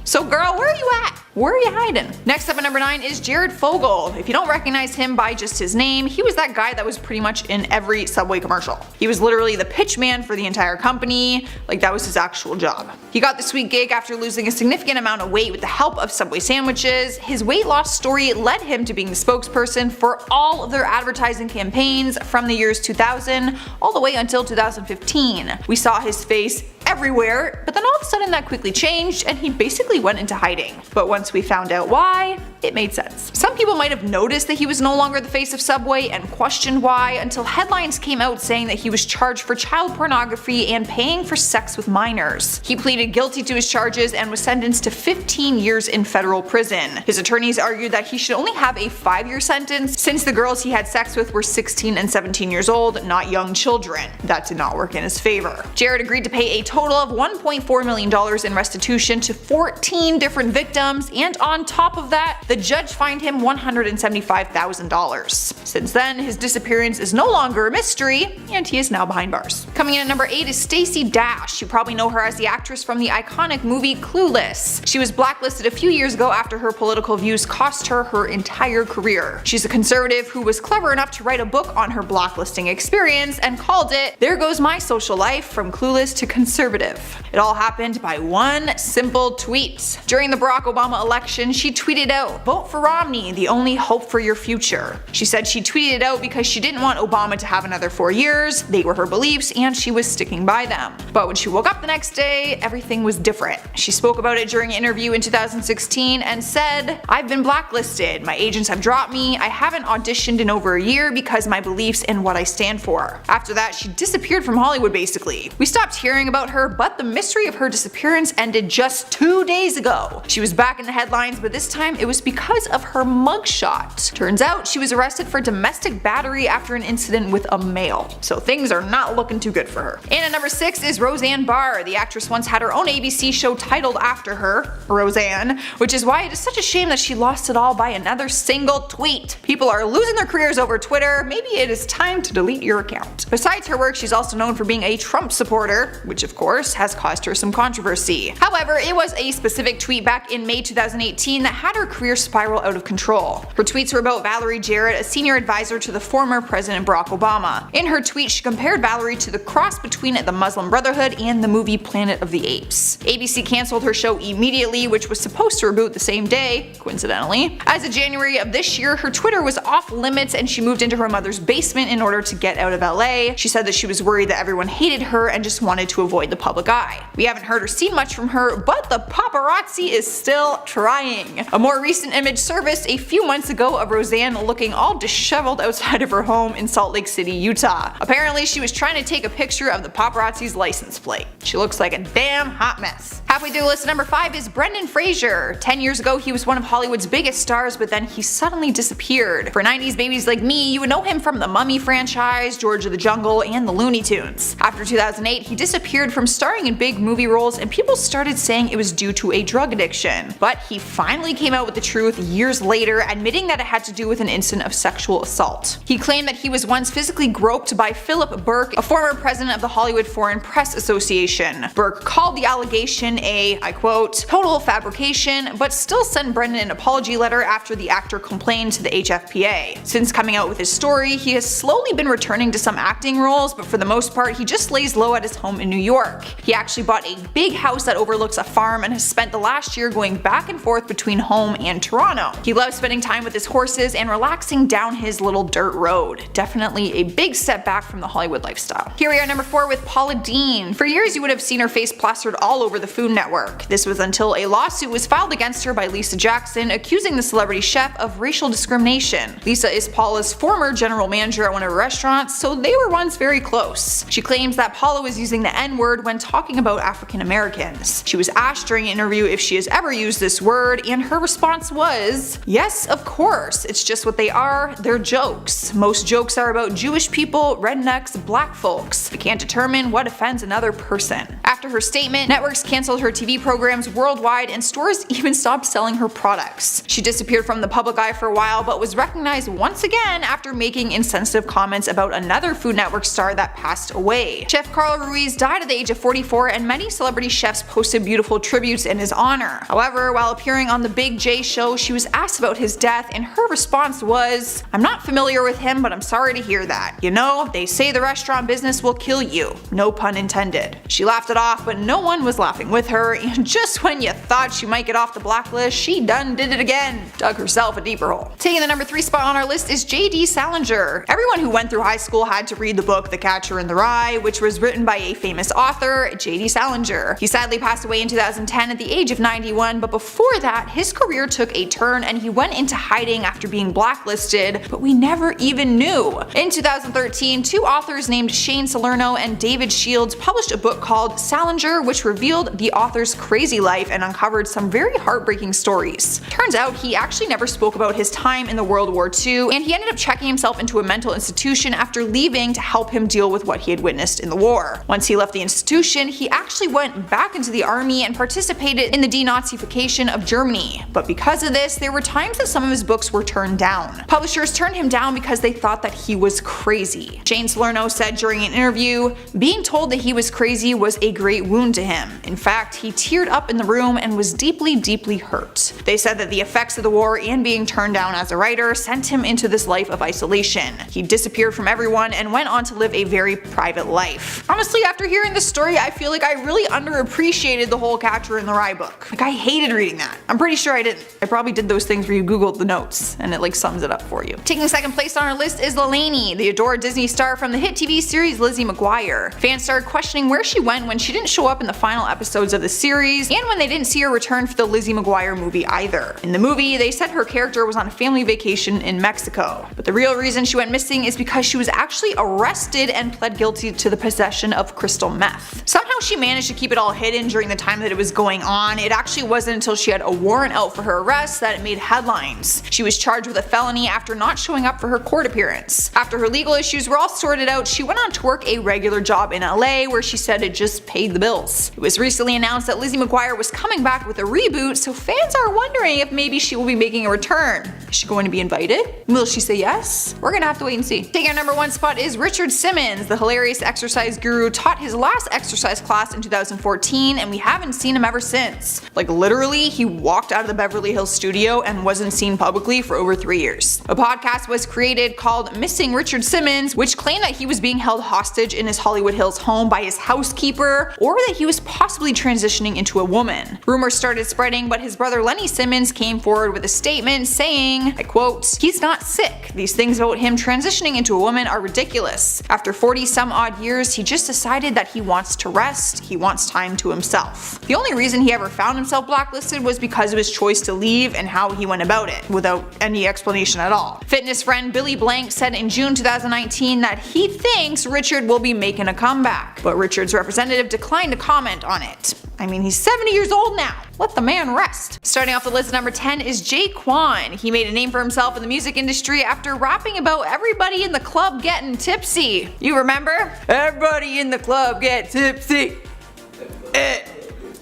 So girl, where are you at? Where are you hiding? Next up at number 9 is Jared Fogle. If you don't recognize him by just his name, he was that guy that was pretty much in every Subway commercial. He was literally the pitch man for the entire company, like that was his actual job. He got the sweet gig after losing a significant amount of weight with the help of Subway sandwiches. His weight loss story led him to being the spokesperson for all of their advertising campaigns from the years 2000 all the way until 2015. We saw his face everywhere, but then all of a sudden that quickly changed and he basically went into hiding. But once we found out why, it made sense. Some people might have noticed that he was no longer the face of Subway and questioned why, until headlines came out saying that he was charged for child pornography and paying for sex with minors. He pleaded guilty to his charges and was sentenced to 15 years in federal prison. His attorneys argued that he should only have a 5-year sentence since the girls he had sex with were 16 and 17 years old, not young children. That did not work in his favor. Jared agreed to pay a total of $1.4 million in restitution to 14 different victims, and on top of that, the judge fined him $175,000. Since then, his disappearance is no longer a mystery, and he is now behind bars. Coming in at number 8 is Stacey Dash. You probably know her as the actress from the iconic movie Clueless. She was blacklisted a few years ago after her political views cost her her entire career. She's a conservative who was clever enough to write a book on her blacklisting experience and called it "There Goes My Social Life from Clueless to Conservative." It all happened by one simple tweet. During the Barack Obama election, she tweeted out, "Vote for Romney, the only hope for your future." She said she tweeted it out because she didn't want Obama to have another 4 years, they were her beliefs, and she was sticking by them. But when she woke up the next day, everything was different. She spoke about it during an interview in 2016 and said, "I've been blacklisted, my agents have dropped me, I haven't auditioned in over a year because my beliefs and what I stand for." After that, she disappeared from Hollywood basically. We stopped hearing about her, but the mystery of her disappearance ended just 2 days ago. She was back in the headlines, but this time it was because of her mugshot. Turns out she was arrested for domestic battery after an incident with a male. So things are not looking too good for her. And at number 6 is Roseanne Barr. The actress once had her own ABC show titled after her, Roseanne, which is why it is such a shame that she lost it all by another single tweet. People are losing their careers over Twitter. Maybe it is time to delete your account. Besides her work, she's also known for being a Trump supporter, which of course has caused her some controversy. However, it was a specific tweet back in May 2018 that had her career spiral out of control. Her tweets were about Valerie Jarrett, a senior advisor to the former President Barack Obama. In her tweet, she compared Valerie to the cross between the Muslim Brotherhood and the movie Planet of the Apes. ABC canceled her show immediately, which was supposed to reboot the same day, coincidentally. As of January of this year, her Twitter was off limits and she moved into her mother's basement in order to get out of LA. She said that she was worried that everyone hated her and just wanted to avoid the public eye. We haven't heard or seen much from her, but the paparazzi is still trying. A more recent image surfaced a few months ago of Roseanne looking all disheveled outside of her home in Salt Lake City, Utah. Apparently she was trying to take a picture of the paparazzi's license plate. She looks like a damn hot mess. Halfway through the list at number 5 is Brendan Fraser. 10 years ago he was one of Hollywood's biggest stars, but then he suddenly disappeared. For 90s babies like me, you would know him from the Mummy franchise, George of the Jungle, and the Looney Tunes. After 2008, he disappeared from from starring in big movie roles, and people started saying it was due to a drug addiction. But he finally came out with the truth years later, admitting that it had to do with an incident of sexual assault. He claimed that he was once physically groped by Philip Burke, a former president of the Hollywood Foreign Press Association. Burke called the allegation a, I quote, total fabrication, but still sent Brendan an apology letter after the actor complained to the HFPA. Since coming out with his story, he has slowly been returning to some acting roles, but for the most part, he just lays low at his home in New York. He actually bought a big house that overlooks a farm and has spent the last year going back and forth between home and Toronto. He loves spending time with his horses and relaxing down his little dirt road. Definitely a big step back from the Hollywood lifestyle. Here we are, number 4, with Paula Deen. For years you would have seen her face plastered all over the Food Network. This was until a lawsuit was filed against her by Lisa Jackson, accusing the celebrity chef of racial discrimination. Lisa is Paula's former general manager at one of her restaurants, so they were once very close. She claims that Paula was using the N-word when talking about African Americans. She was asked during an interview if she has ever used this word, and her response was, yes, of course, it's just what they are, they're jokes. Most jokes are about Jewish people, rednecks, black folks. I can't determine what offends another person. After her statement, networks canceled her TV programs worldwide and stores even stopped selling her products. She disappeared from the public eye for a while, but was recognized once again after making insensitive comments about another Food Network star that passed away. Chef Carl Ruiz died at the age of 44, and many celebrity chefs posted beautiful tributes in his honor. However, while appearing on the Big J show, she was asked about his death, and her response was, I'm not familiar with him, but I'm sorry to hear that. You know, they say the restaurant business will kill you. No pun intended. She laughed it off, but no one was laughing with her, and just when you thought she might get off the blacklist, she done did it again. Dug herself a deeper hole. Taking the number 3 spot on our list is J.D. Salinger. Everyone who went through high school had to read the book The Catcher in the Rye, which was written by a famous author, J.D. Salinger. He sadly passed away in 2010 at the age of 91, but before that, his career took a turn and he went into hiding after being blacklisted, but we never even knew. In 2013, 2 authors named Shane Salerno and David Shields published a book called Salinger, which revealed the author's crazy life and uncovered some very heartbreaking stories. Turns out he actually never spoke about his time in the World War II, and he ended up checking himself into a mental institution after leaving to help him deal with what he had witnessed in the war. Once he left the institution, he actually went back into the army and participated in the denazification of Germany. But because of this, there were times that some of his books were turned down. Publishers turned him down because they thought that he was crazy. Shane Salerno said during an interview, being told that he was crazy was a great wound to him. In fact, he teared up in the room and was deeply, deeply hurt. They said that the effects of the war and being turned down as a writer sent him into this life of isolation. He disappeared from everyone and went on to live a very private life. Honestly, after hearing this story, I feel like I really underappreciated the whole Catcher in the Rye book. Like, I hated reading that. I'm pretty sure I didn't. I probably did those things where you googled the notes and it like sums it up for you. Taking second place on our list is Lelaine, the adored Disney star from the hit TV series Lizzie McGuire. Fans started questioning where she went when she didn't show up in the final episodes of the series, and when they didn't see her return for the Lizzie McGuire movie either. In the movie, they said her character was on a family vacation in Mexico, but the real reason she went missing is because she was actually arrested and pled guilty to the possession of crystal meth. Somehow she managed to keep it all hidden during the time that it was going on. It actually wasn't until she had a warrant out for her arrest that it made headlines. She was charged with a felony after not showing up for her court appearance. After her legal issues were all sorted out, she went on to work a regular job in LA where she said it just paid the bills. It was recently announced that Lizzie McGuire was coming back with a reboot, so fans are wondering if maybe she will be making a return. Is she going to be invited? Will she say yes? We're gonna have to wait and see. Taking our number 1 spot is Richard Simmons. The hilarious exercise guru taught his last exercise class in 2014, and we haven't seen him ever since. Like, literally, he walked out of the Beverly Hills studio and wasn't seen publicly for over 3 years. A podcast was created called Missing Richard Simmons, which claimed that he was being held hostage in his Hollywood Hills home by his housekeeper, or that he was possibly transitioning into a woman. Rumors started spreading, but his brother Lenny Simmons came forward with a statement saying, I quote, "He's not sick. These things about him transitioning into a woman are ridiculous. After 40 some odd years, he just decided that he wants to rest, he wants time to himself." The only reason he ever found himself blacklisted was because of his choice to leave and how he went about it, without any explanation at all. Fitness friend Billy Blank said in June 2019 that he thinks Richard will be making a comeback, but Richard's representative declined to comment on it. I mean, he's 70 years old now. Let the man rest. Starting off the list at number 10 is Jay Quan. He made a name for himself in the music industry after rapping about everybody in the club getting tipsy. You remember? Everybody in the club get tipsy.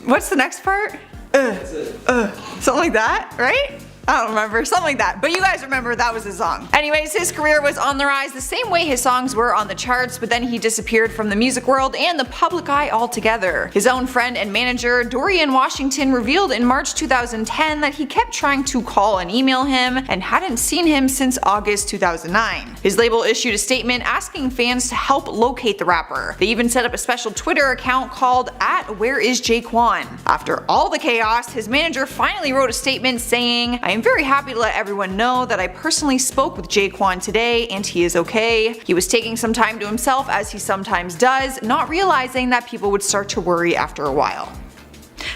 What's the next part? Something like that, right? I don't remember, something like that, but you guys remember that was his song. Anyways, his career was on the rise the same way his songs were on the charts, but then he disappeared from the music world and the public eye altogether. His own friend and manager, Dorian Washington, revealed in March 2010 that he kept trying to call and email him and hadn't seen him since August 2009. His label issued a statement asking fans to help locate the rapper. They even set up a special Twitter account called @WhereIsJaquan. After all the chaos, his manager finally wrote a statement saying, "I am very happy to let everyone know that I personally spoke with Jaquan today and he is okay. He was taking some time to himself as he sometimes does, not realizing that people would start to worry after a while."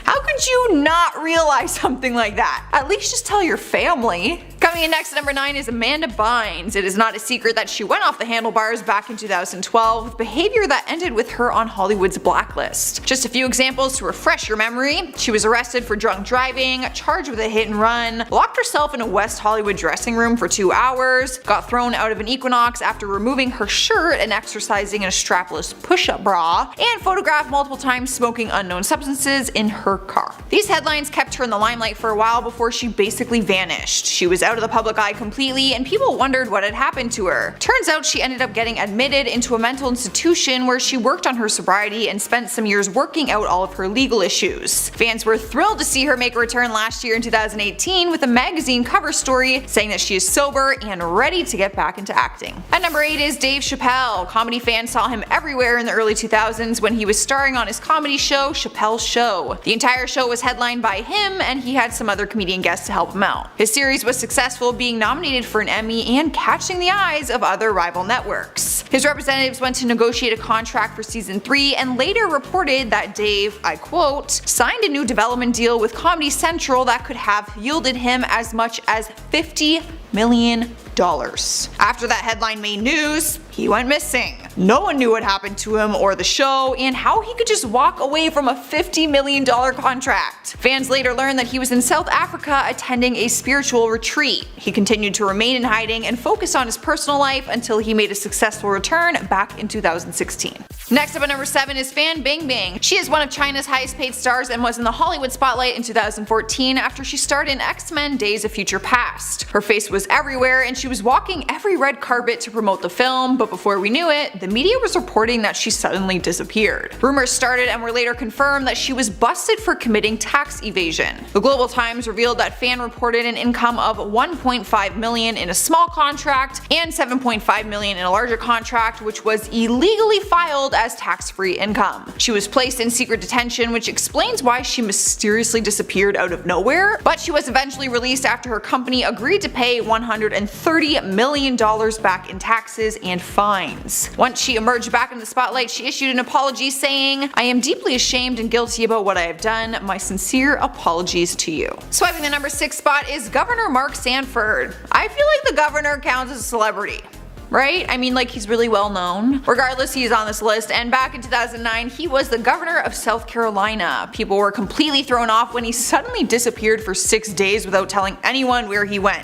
How could you not realize something like that? At least just tell your family. Coming in next at number 9 is Amanda Bynes. It is not a secret that she went off the handlebars back in 2012 with behavior that ended with her on Hollywood's blacklist. Just a few examples to refresh your memory. She was arrested for drunk driving, charged with a hit and run, locked herself in a West Hollywood dressing room for 2 hours, got thrown out of an Equinox after removing her shirt and exercising in a strapless push-up bra, and photographed multiple times smoking unknown substances in her car. These headlines kept her in the limelight for a while before she basically vanished. She was out of the public eye completely and people wondered what had happened to her. Turns out she ended up getting admitted into a mental institution where she worked on her sobriety and spent some years working out all of her legal issues. Fans were thrilled to see her make a return last year in 2018 with a magazine cover story saying that she is sober and ready to get back into acting. At number 8 is Dave Chappelle. Comedy fans saw him everywhere in the early 2000s when he was starring on his comedy show Chappelle's Show. The entire show was headlined by him and he had some other comedian guests to help him out. His series was successful, being nominated for an Emmy and catching the eyes of other rival networks. His representatives went to negotiate a contract for season 3 and later reported that Dave, I quote, signed a new development deal with Comedy Central that could have yielded him as much as $50 million. After that headline made news, he went missing. No one knew what happened to him or the show and how he could just walk away from a $50 million contract. Fans later learned that he was in South Africa attending a spiritual retreat. He continued to remain in hiding and focus on his personal life until he made a successful return back in 2016. Next up at number 7 is Fan Bingbing. She is one of China's highest paid stars and was in the Hollywood spotlight in 2014 after she starred in X-Men Days of Future Past. Her face was everywhere and she was walking every red carpet to promote the film, but before we knew it, the media was reporting that she suddenly disappeared. Rumors started and were later confirmed that she was busted for committing tax evasion. The Global Times revealed that Fan reported an income of $1.5 million in a small contract and $7.5 million in a larger contract, which was illegally filed as tax-free income. She was placed in secret detention, which explains why she mysteriously disappeared out of nowhere, but she was eventually released after her company agreed to pay $130 million back in taxes and fines. Once she emerged back in the spotlight, she issued an apology saying, "I am deeply ashamed and guilty about what I have done. My sincere apologies to you." Swiping the number 6 spot is Governor Mark Sanford. I feel like the governor counts as a celebrity. Right? I mean, like, he's really well known. Regardless, he's on this list, and back in 2009, he was the governor of South Carolina. People were completely thrown off when he suddenly disappeared for 6 days without telling anyone where he went.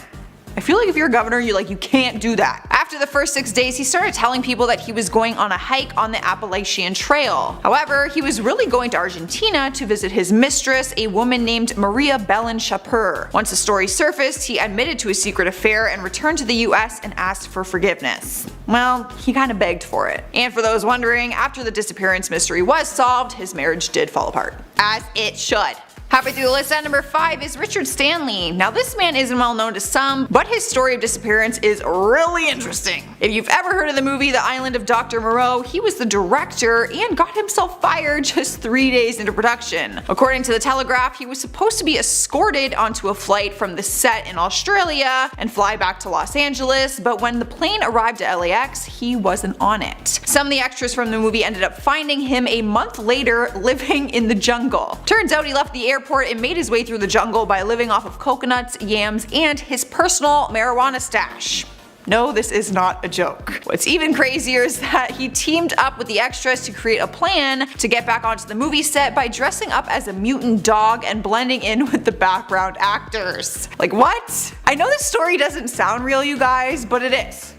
I feel like if you're a governor, you can't do that. After the first 6 days, he started telling people that he was going on a hike on the Appalachian Trail. However, he was really going to Argentina to visit his mistress, a woman named Maria Belén Chapur. Once the story surfaced, he admitted to his secret affair and returned to the US and asked for forgiveness. Well, he kinda begged for it. And for those wondering, after the disappearance mystery was solved, his marriage did fall apart. As it should. Halfway through the list at number 5 is Richard Stanley. Now this man isn't well known to some, but his story of disappearance is really interesting. If you've ever heard of the movie The Island of Dr. Moreau, he was the director and got himself fired just 3 days into production. According to the Telegraph, he was supposed to be escorted onto a flight from the set in Australia and fly back to Los Angeles, but when the plane arrived at LAX, he wasn't on it. Some of the extras from the movie ended up finding him a month later living in the jungle. Turns out he left the airport and made his way through the jungle by living off of coconuts, yams, and his personal marijuana stash. No, this is not a joke. What's even crazier is that he teamed up with the extras to create a plan to get back onto the movie set by dressing up as a mutant dog and blending in with the background actors. Like, what? I know this story doesn't sound real, you guys, but it is.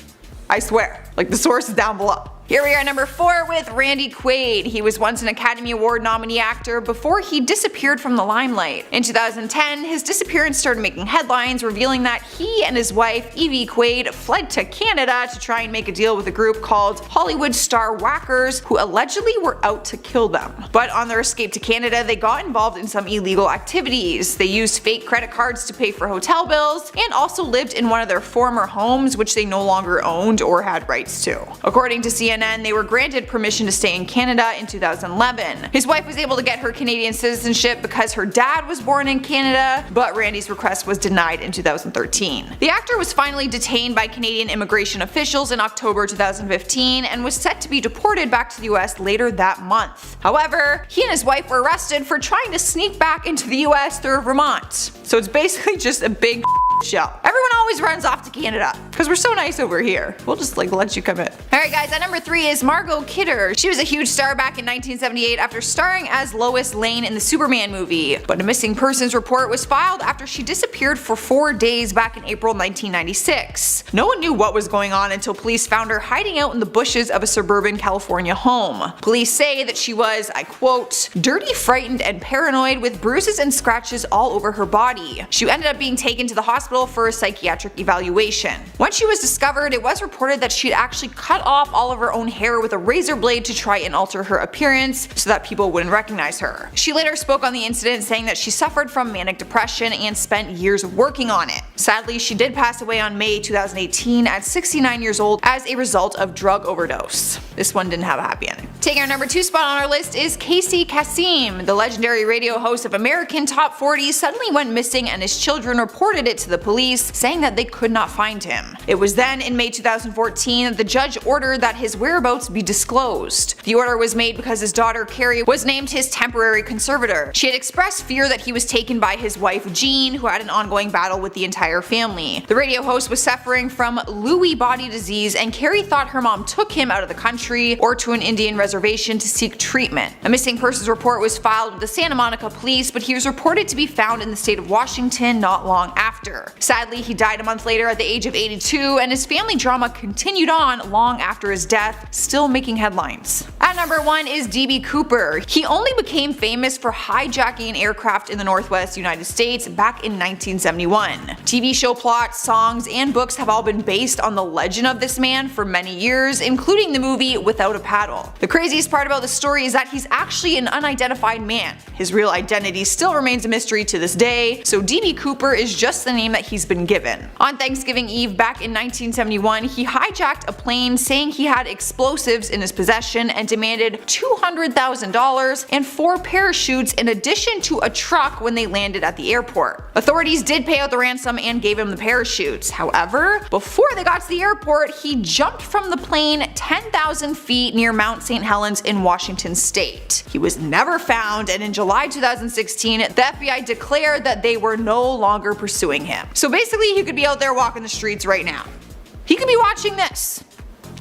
I swear. Like, the source is down below. Here we are at number 4 with Randy Quaid. He was once an Academy Award nominee actor before he disappeared from the limelight. In 2010, his disappearance started making headlines, revealing that he and his wife, Evie Quaid, fled to Canada to try and make a deal with a group called Hollywood Star Whackers, who allegedly were out to kill them. But on their escape to Canada, they got involved in some illegal activities. They used fake credit cards to pay for hotel bills, and also lived in one of their former homes, which they no longer owned or had rights to. According to CNN, they were granted permission to stay in Canada in 2011. His wife was able to get her Canadian citizenship because her dad was born in Canada, but Randy's request was denied in 2013. The actor was finally detained by Canadian immigration officials in October 2015 and was set to be deported back to the US later that month. However, he and his wife were arrested for trying to sneak back into the US through Vermont. So it's basically just a big show. Everyone always runs off to Canada because we're so nice over here. We'll just let you come in. Alright guys, at number 3 is Margot Kidder. She was a huge star back in 1978 after starring as Lois Lane in the Superman movie, but a missing persons report was filed after she disappeared for 4 days back in April 1996. No one knew what was going on until police found her hiding out in the bushes of a suburban California home. Police say that she was, I quote, dirty, frightened, and paranoid with bruises and scratches all over her body. She ended up being taken to the hospital for a psychiatric evaluation. Once she was discovered, it was reported that she'd actually cut off all of her own hair with a razor blade to try and alter her appearance so that people wouldn't recognize her. She later spoke on the incident, saying that she suffered from manic depression and spent years working on it. Sadly, she did pass away on May 2018 at 69 years old as a result of drug overdose. This one didn't have a happy ending. Taking our number 2 spot on our list is Casey Kasem. The legendary radio host of American Top 40 suddenly went missing, and his children reported it to the police, saying that they could not find him. It was then in May 2014 that the judge ordered that his whereabouts be disclosed. The order was made because his daughter Carrie was named his temporary conservator. She had expressed fear that he was taken by his wife Jean, who had an ongoing battle with the entire family. The radio host was suffering from Lewy body disease, and Carrie thought her mom took him out of the country or to an Indian reservation to seek treatment. A missing persons report was filed with the Santa Monica police, but he was reported to be found in the state of Washington not long after. Sadly, he died a month later at the age of 82, and his family drama continued on long after his death, still making headlines. At number 1 is D.B. Cooper. He only became famous for hijacking an aircraft in the Northwest United States back in 1971. TV show plots, songs, and books have all been based on the legend of this man for many years, including the movie Without a Paddle. The craziest part about the story is that he's actually an unidentified man. His real identity still remains a mystery to this day, so D.B. Cooper is just the name that he's been given. On Thanksgiving Eve back in 1971, he hijacked a plane saying he had explosives in his possession and demanded $200,000 and 4 parachutes in addition to a truck when they landed at the airport. Authorities did pay out the ransom and gave him the parachutes. However, before they got to the airport, he jumped from the plane 10,000 feet near Mount St. Helens in Washington state. He was never found, and in July 2016, the FBI declared that they were no longer pursuing him. So basically, he could be out there walking the streets right now. He could be watching this.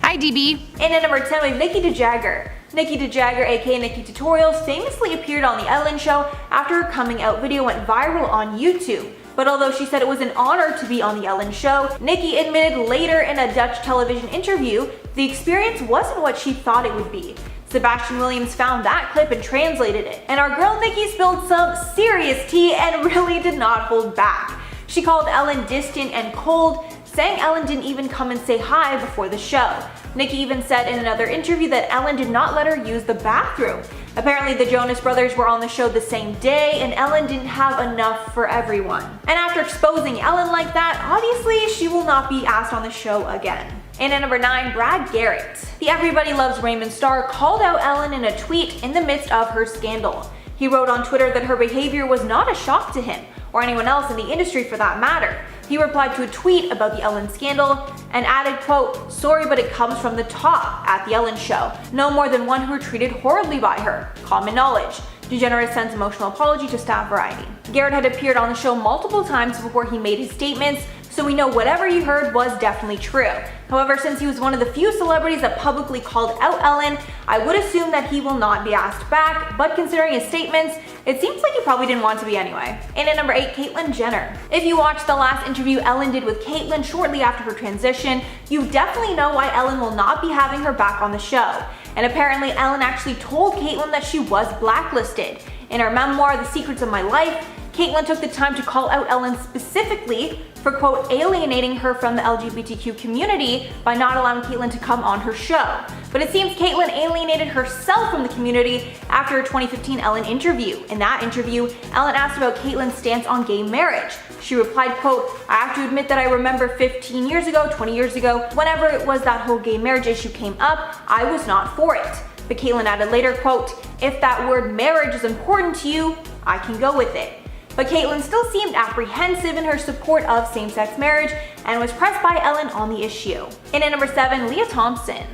Hi, DB. And at number 10, we have Nikki DeJagger. Nikki DeJagger, aka Nikki Tutorials, famously appeared on The Ellen Show after her coming out video went viral on YouTube. But although she said it was an honor to be on The Ellen Show, Nikki admitted later in a Dutch television interview the experience wasn't what she thought it would be. Sebastian Williams found that clip and translated it, and our girl Nikki spilled some serious tea and really did not hold back. She called Ellen distant and cold, saying Ellen didn't even come and say hi before the show. Nikki even said in another interview that Ellen did not let her use the bathroom. Apparently the Jonas Brothers were on the show the same day, and Ellen didn't have enough for everyone. And after exposing Ellen like that, obviously she will not be asked on the show again. And at number 9, Brad Garrett. The Everybody Loves Raymond star called out Ellen in a tweet in the midst of her scandal. He wrote on Twitter that her behavior was not a shock to him, or anyone else in the industry for that matter. He replied to a tweet about the Ellen scandal and added, quote, "Sorry, but it comes from the top at the Ellen Show. No more than one who were treated horribly by her. Common knowledge." DeGeneres sends emotional apology to staff Variety. Garrett had appeared on the show multiple times before he made his statements, so we know whatever you heard was definitely true. However, since he was one of the few celebrities that publicly called out Ellen, I would assume that he will not be asked back, but considering his statements, it seems like he probably didn't want to be anyway. And at number 8, Caitlyn Jenner. If you watched the last interview Ellen did with Caitlyn shortly after her transition, you definitely know why Ellen will not be having her back on the show. And apparently Ellen actually told Caitlyn that she was blacklisted. In her memoir, The Secrets of My Life, Caitlyn took the time to call out Ellen specifically for, quote, alienating her from the LGBTQ community by not allowing Caitlyn to come on her show. But it seems Caitlyn alienated herself from the community after her 2015 Ellen interview. In that interview, Ellen asked about Caitlyn's stance on gay marriage. She replied, quote, I have to admit that I remember 15 years ago, 20 years ago, whenever it was that whole gay marriage issue came up, I was not for it. But Caitlyn added later, quote, if that word marriage is important to you, I can go with it. But Caitlyn still seemed apprehensive in her support of same-sex marriage and was pressed by Ellen on the issue. And at number 7, Lea Thompson.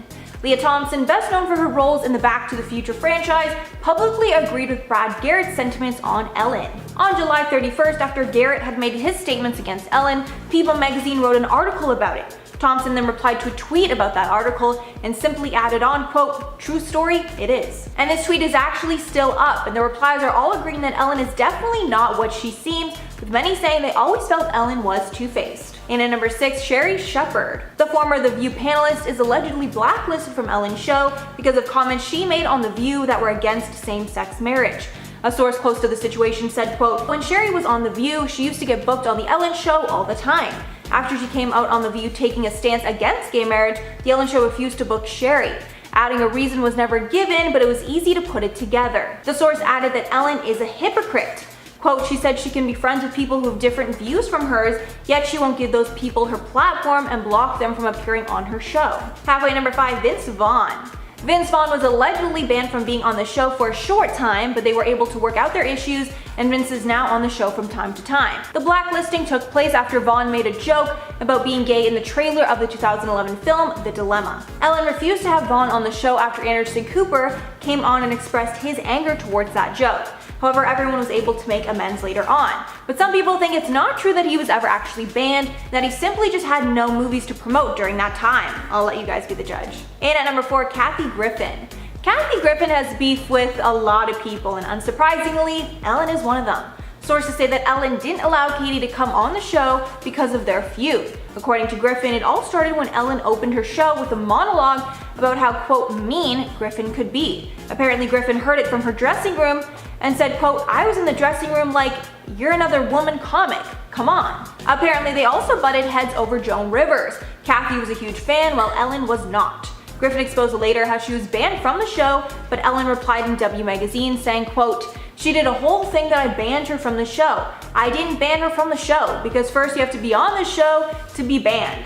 Lea Thompson, best known for her roles in the Back to the Future franchise, publicly agreed with Brad Garrett's sentiments on Ellen. On July 31st, after Garrett had made his statements against Ellen, People magazine wrote an article about it. Thompson then replied to a tweet about that article and simply added on, quote, true story, it is. And this tweet is actually still up, and the replies are all agreeing that Ellen is definitely not what she seems, with many saying they always felt Ellen was two-faced. And at number 6, Sherri Shepherd. The former The View panelist is allegedly blacklisted from Ellen's show because of comments she made on The View that were against same-sex marriage. A source close to the situation said, quote, when Sherri was on The View, she used to get booked on the Ellen show all the time. After she came out on The View taking a stance against gay marriage, the Ellen show refused to book Sherri. Adding a reason was never given, but it was easy to put it together. The source added that Ellen is a hypocrite. Quote, she said she can be friends with people who have different views from hers, yet she won't give those people her platform and block them from appearing on her show. Halfway number 5, Vince Vaughn. Vince Vaughn was allegedly banned from being on the show for a short time, but they were able to work out their issues, and Vince is now on the show from time to time. The blacklisting took place after Vaughn made a joke about being gay in the trailer of the 2011 film, The Dilemma. Ellen refused to have Vaughn on the show after Anderson Cooper came on and expressed his anger towards that joke. However, everyone was able to make amends later on. But some people think it's not true that he was ever actually banned, that he simply just had no movies to promote during that time. I'll let you guys be the judge. And at number 4, Kathy Griffin. Kathy Griffin has beef with a lot of people, and unsurprisingly, Ellen is one of them. Sources say that Ellen didn't allow Katie to come on the show because of their feud. According to Griffin, it all started when Ellen opened her show with a monologue about how, quote, mean Griffin could be. Apparently Griffin heard it from her dressing room and said, quote, I was in the dressing room like, you're another woman comic, come on. Apparently they also butted heads over Joan Rivers. Kathy was a huge fan while Ellen was not. Griffin exposed later how she was banned from the show, but Ellen replied in W magazine saying, quote, she did a whole thing that I banned her from the show. I didn't ban her from the show because first you have to be on the show to be banned.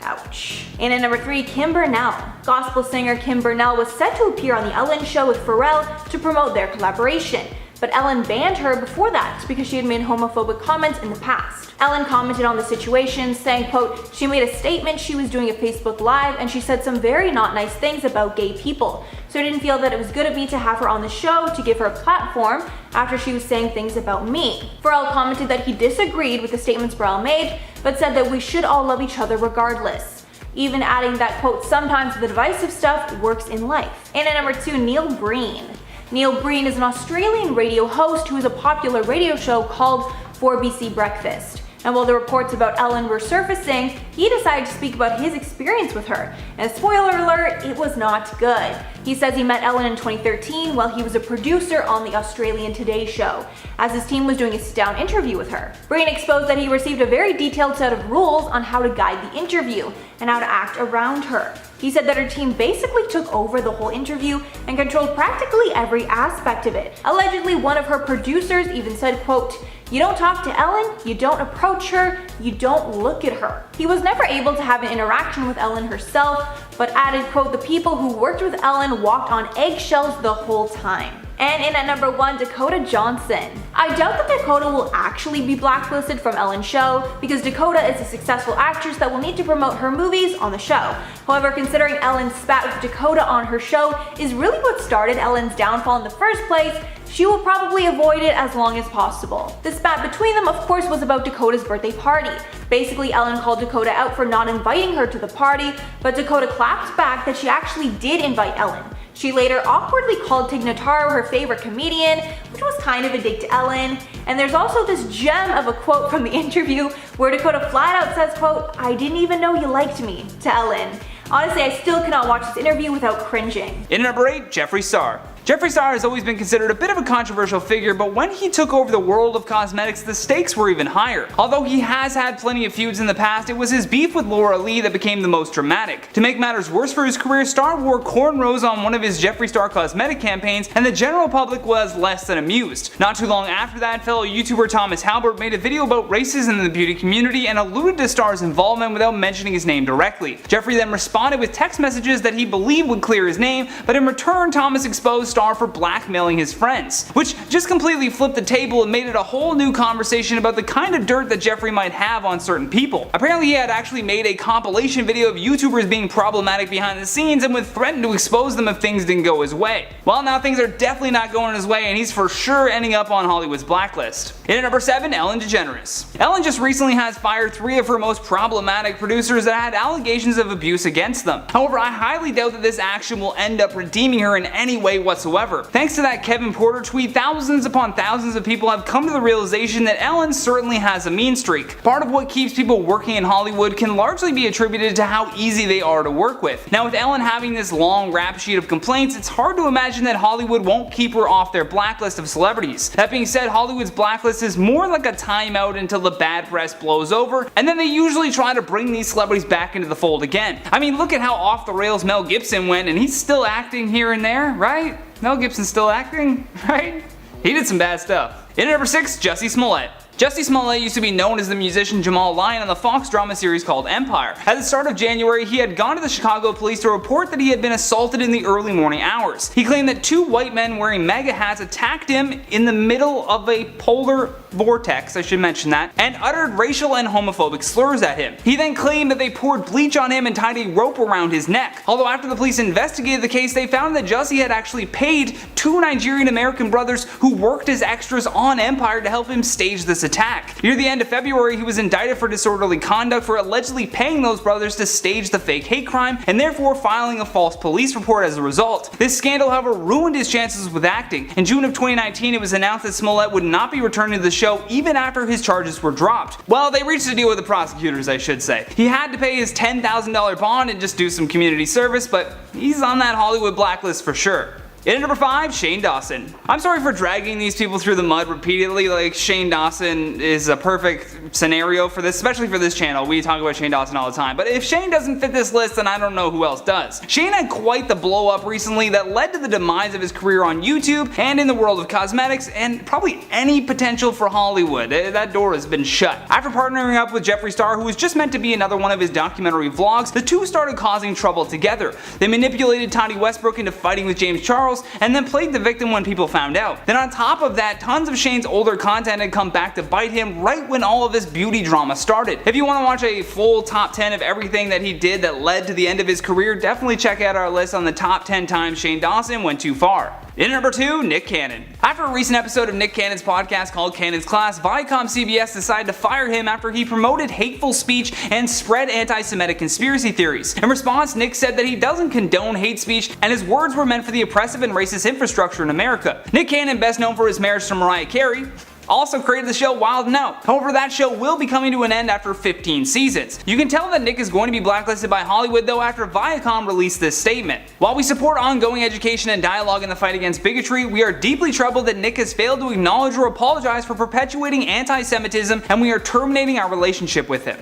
Ouch. And at number 3, Kim Burnell. Gospel singer Kim Burnell was set to appear on the Ellen show with Pharrell to promote their collaboration. But Ellen banned her before that because she had made homophobic comments in the past. Ellen commented on the situation saying, quote, she made a statement she was doing a Facebook Live and she said some very not nice things about gay people. So I didn't feel that it was good of me to have her on the show to give her a platform after she was saying things about me. Pharrell commented that he disagreed with the statements Pharrell made, but said that we should all love each other regardless. Even adding that, quote, sometimes the divisive stuff works in life. And at number 2, Neil Breen. Neil Breen is an Australian radio host who has a popular radio show called 4BC Breakfast. And while the reports about Ellen were surfacing, he decided to speak about his experience with her. And spoiler alert, it was not good. He says he met Ellen in 2013 while he was a producer on the Australian Today show, as his team was doing a sit-down interview with her. Breen exposed that he received a very detailed set of rules on how to guide the interview and how to act around her. He said that her team basically took over the whole interview and controlled practically every aspect of it. Allegedly, one of her producers even said, quote, you don't talk to Ellen, you don't approach her, you don't look at her. He was never able to have an interaction with Ellen herself, but added, quote, the people who worked with Ellen walked on eggshells the whole time. And in at number 1, Dakota Johnson. I doubt that Dakota will actually be blacklisted from Ellen's show because Dakota is a successful actress that will need to promote her movies on the show. However, considering Ellen's spat with Dakota on her show is really what started Ellen's downfall in the first place, she will probably avoid it as long as possible. The spat between them, of course, was about Dakota's birthday party. Basically, Ellen called Dakota out for not inviting her to the party, but Dakota clapped back that she actually did invite Ellen. She later awkwardly called Tig Notaro her favorite comedian, which was kind of a dig to Ellen. And there's also this gem of a quote from the interview where Dakota flat out says, quote, "I didn't even know you liked me," to Ellen. Honestly, I still cannot watch this interview without cringing. In at number 8, Jeffree Star. Jeffree Star has always been considered a bit of a controversial figure, but when he took over the world of cosmetics, the stakes were even higher. Although he has had plenty of feuds in the past, it was his beef with Laura Lee that became the most dramatic. To make matters worse for his career, Star wore cornrows on one of his Jeffree Star cosmetic campaigns, and the general public was less than amused. Not too long after that, fellow YouTuber Thomas Halbert made a video about racism in the beauty community and alluded to Star's involvement without mentioning his name directly. Jeffree then responded with text messages that he believed would clear his name, but in return Thomas exposed Star for blackmailing his friends, which just completely flipped the table and made it a whole new conversation about the kind of dirt that Jeffree might have on certain people. Apparently he had actually made a compilation video of YouTubers being problematic behind the scenes and would threaten to expose them if things didn't go his way. Well, now things are definitely not going his way and he's for sure ending up on Hollywood's blacklist. In at number 7, Ellen DeGeneres. Ellen just recently has fired 3 of her most problematic producers that had allegations of abuse against them. However, I highly doubt that this action will end up redeeming her in any way whatsoever. Thanks to that Kevin Porter tweet, thousands upon thousands of people have come to the realization that Ellen certainly has a mean streak. Part of what keeps people working in Hollywood can largely be attributed to how easy they are to work with. Now with Ellen having this long rap sheet of complaints, it's hard to imagine that Hollywood won't keep her off their blacklist of celebrities. That being said, Hollywood's blacklist is more like a timeout until the bad press blows over, and then they usually try to bring these celebrities back into the fold again. I mean, look at how off the rails Mel Gibson went, and he's still acting here and there, right? Mel Gibson's still acting, right? He did some bad stuff. In at number 6, Jussie Smollett. Jussie Smollett used to be known as the musician Jamal Lyon on the Fox drama series called Empire. At the start of January, he had gone to the Chicago police to report that he had been assaulted in the early morning hours. He claimed that 2 white men wearing MAGA hats attacked him in the middle of a polar vortex, I should mention that, and uttered racial and homophobic slurs at him. He then claimed that they poured bleach on him and tied a rope around his neck. Although after the police investigated the case, they found that Jussie had actually paid 2 Nigerian American brothers who worked as extras on Empire to help him stage this attack. Near the end of February, he was indicted for disorderly conduct for allegedly paying those brothers to stage the fake hate crime and therefore filing a false police report as a result. This scandal, however, ruined his chances with acting. In June of 2019, it was announced that Smollett would not be returning to the show even after his charges were dropped. Well, they reached a deal with the prosecutors, I should say. He had to pay his $10,000 bond and just do some community service, but he's on that Hollywood blacklist for sure. In at number 5, Shane Dawson. I'm sorry for dragging these people through the mud repeatedly, like Shane Dawson is a perfect scenario for this, especially for this channel. We talk about Shane Dawson all the time, but if Shane doesn't fit this list, then I don't know who else does. Shane had quite the blow up recently that led to the demise of his career on YouTube and in the world of cosmetics and probably any potential for Hollywood. That door has been shut. After partnering up with Jeffree Star, who was just meant to be another one of his documentary vlogs, the two started causing trouble together. They manipulated Tiny Westbrook into fighting with James Charles and then played the victim when people found out. Then on top of that, tons of Shane's older content had come back to bite him right when all of this beauty drama started. If you want to watch a full top 10 of everything that he did that led to the end of his career, definitely check out our list on the top 10 times Shane Dawson went too far. In number 2, Nick Cannon. After a recent episode of Nick Cannon's podcast called Cannon's Class, Viacom CBS decided to fire him after he promoted hateful speech and spread anti-Semitic conspiracy theories. In response, Nick said that he doesn't condone hate speech and his words were meant for the oppressive and racist infrastructure in America. Nick Cannon, best known for his marriage to Mariah Carey, also created the show Wild 'N Out. However, that show will be coming to an end after 15 seasons. You can tell that Nick is going to be blacklisted by Hollywood though after Viacom released this statement. While we support ongoing education and dialogue in the fight against bigotry, we are deeply troubled that Nick has failed to acknowledge or apologize for perpetuating anti-Semitism and we are terminating our relationship with him.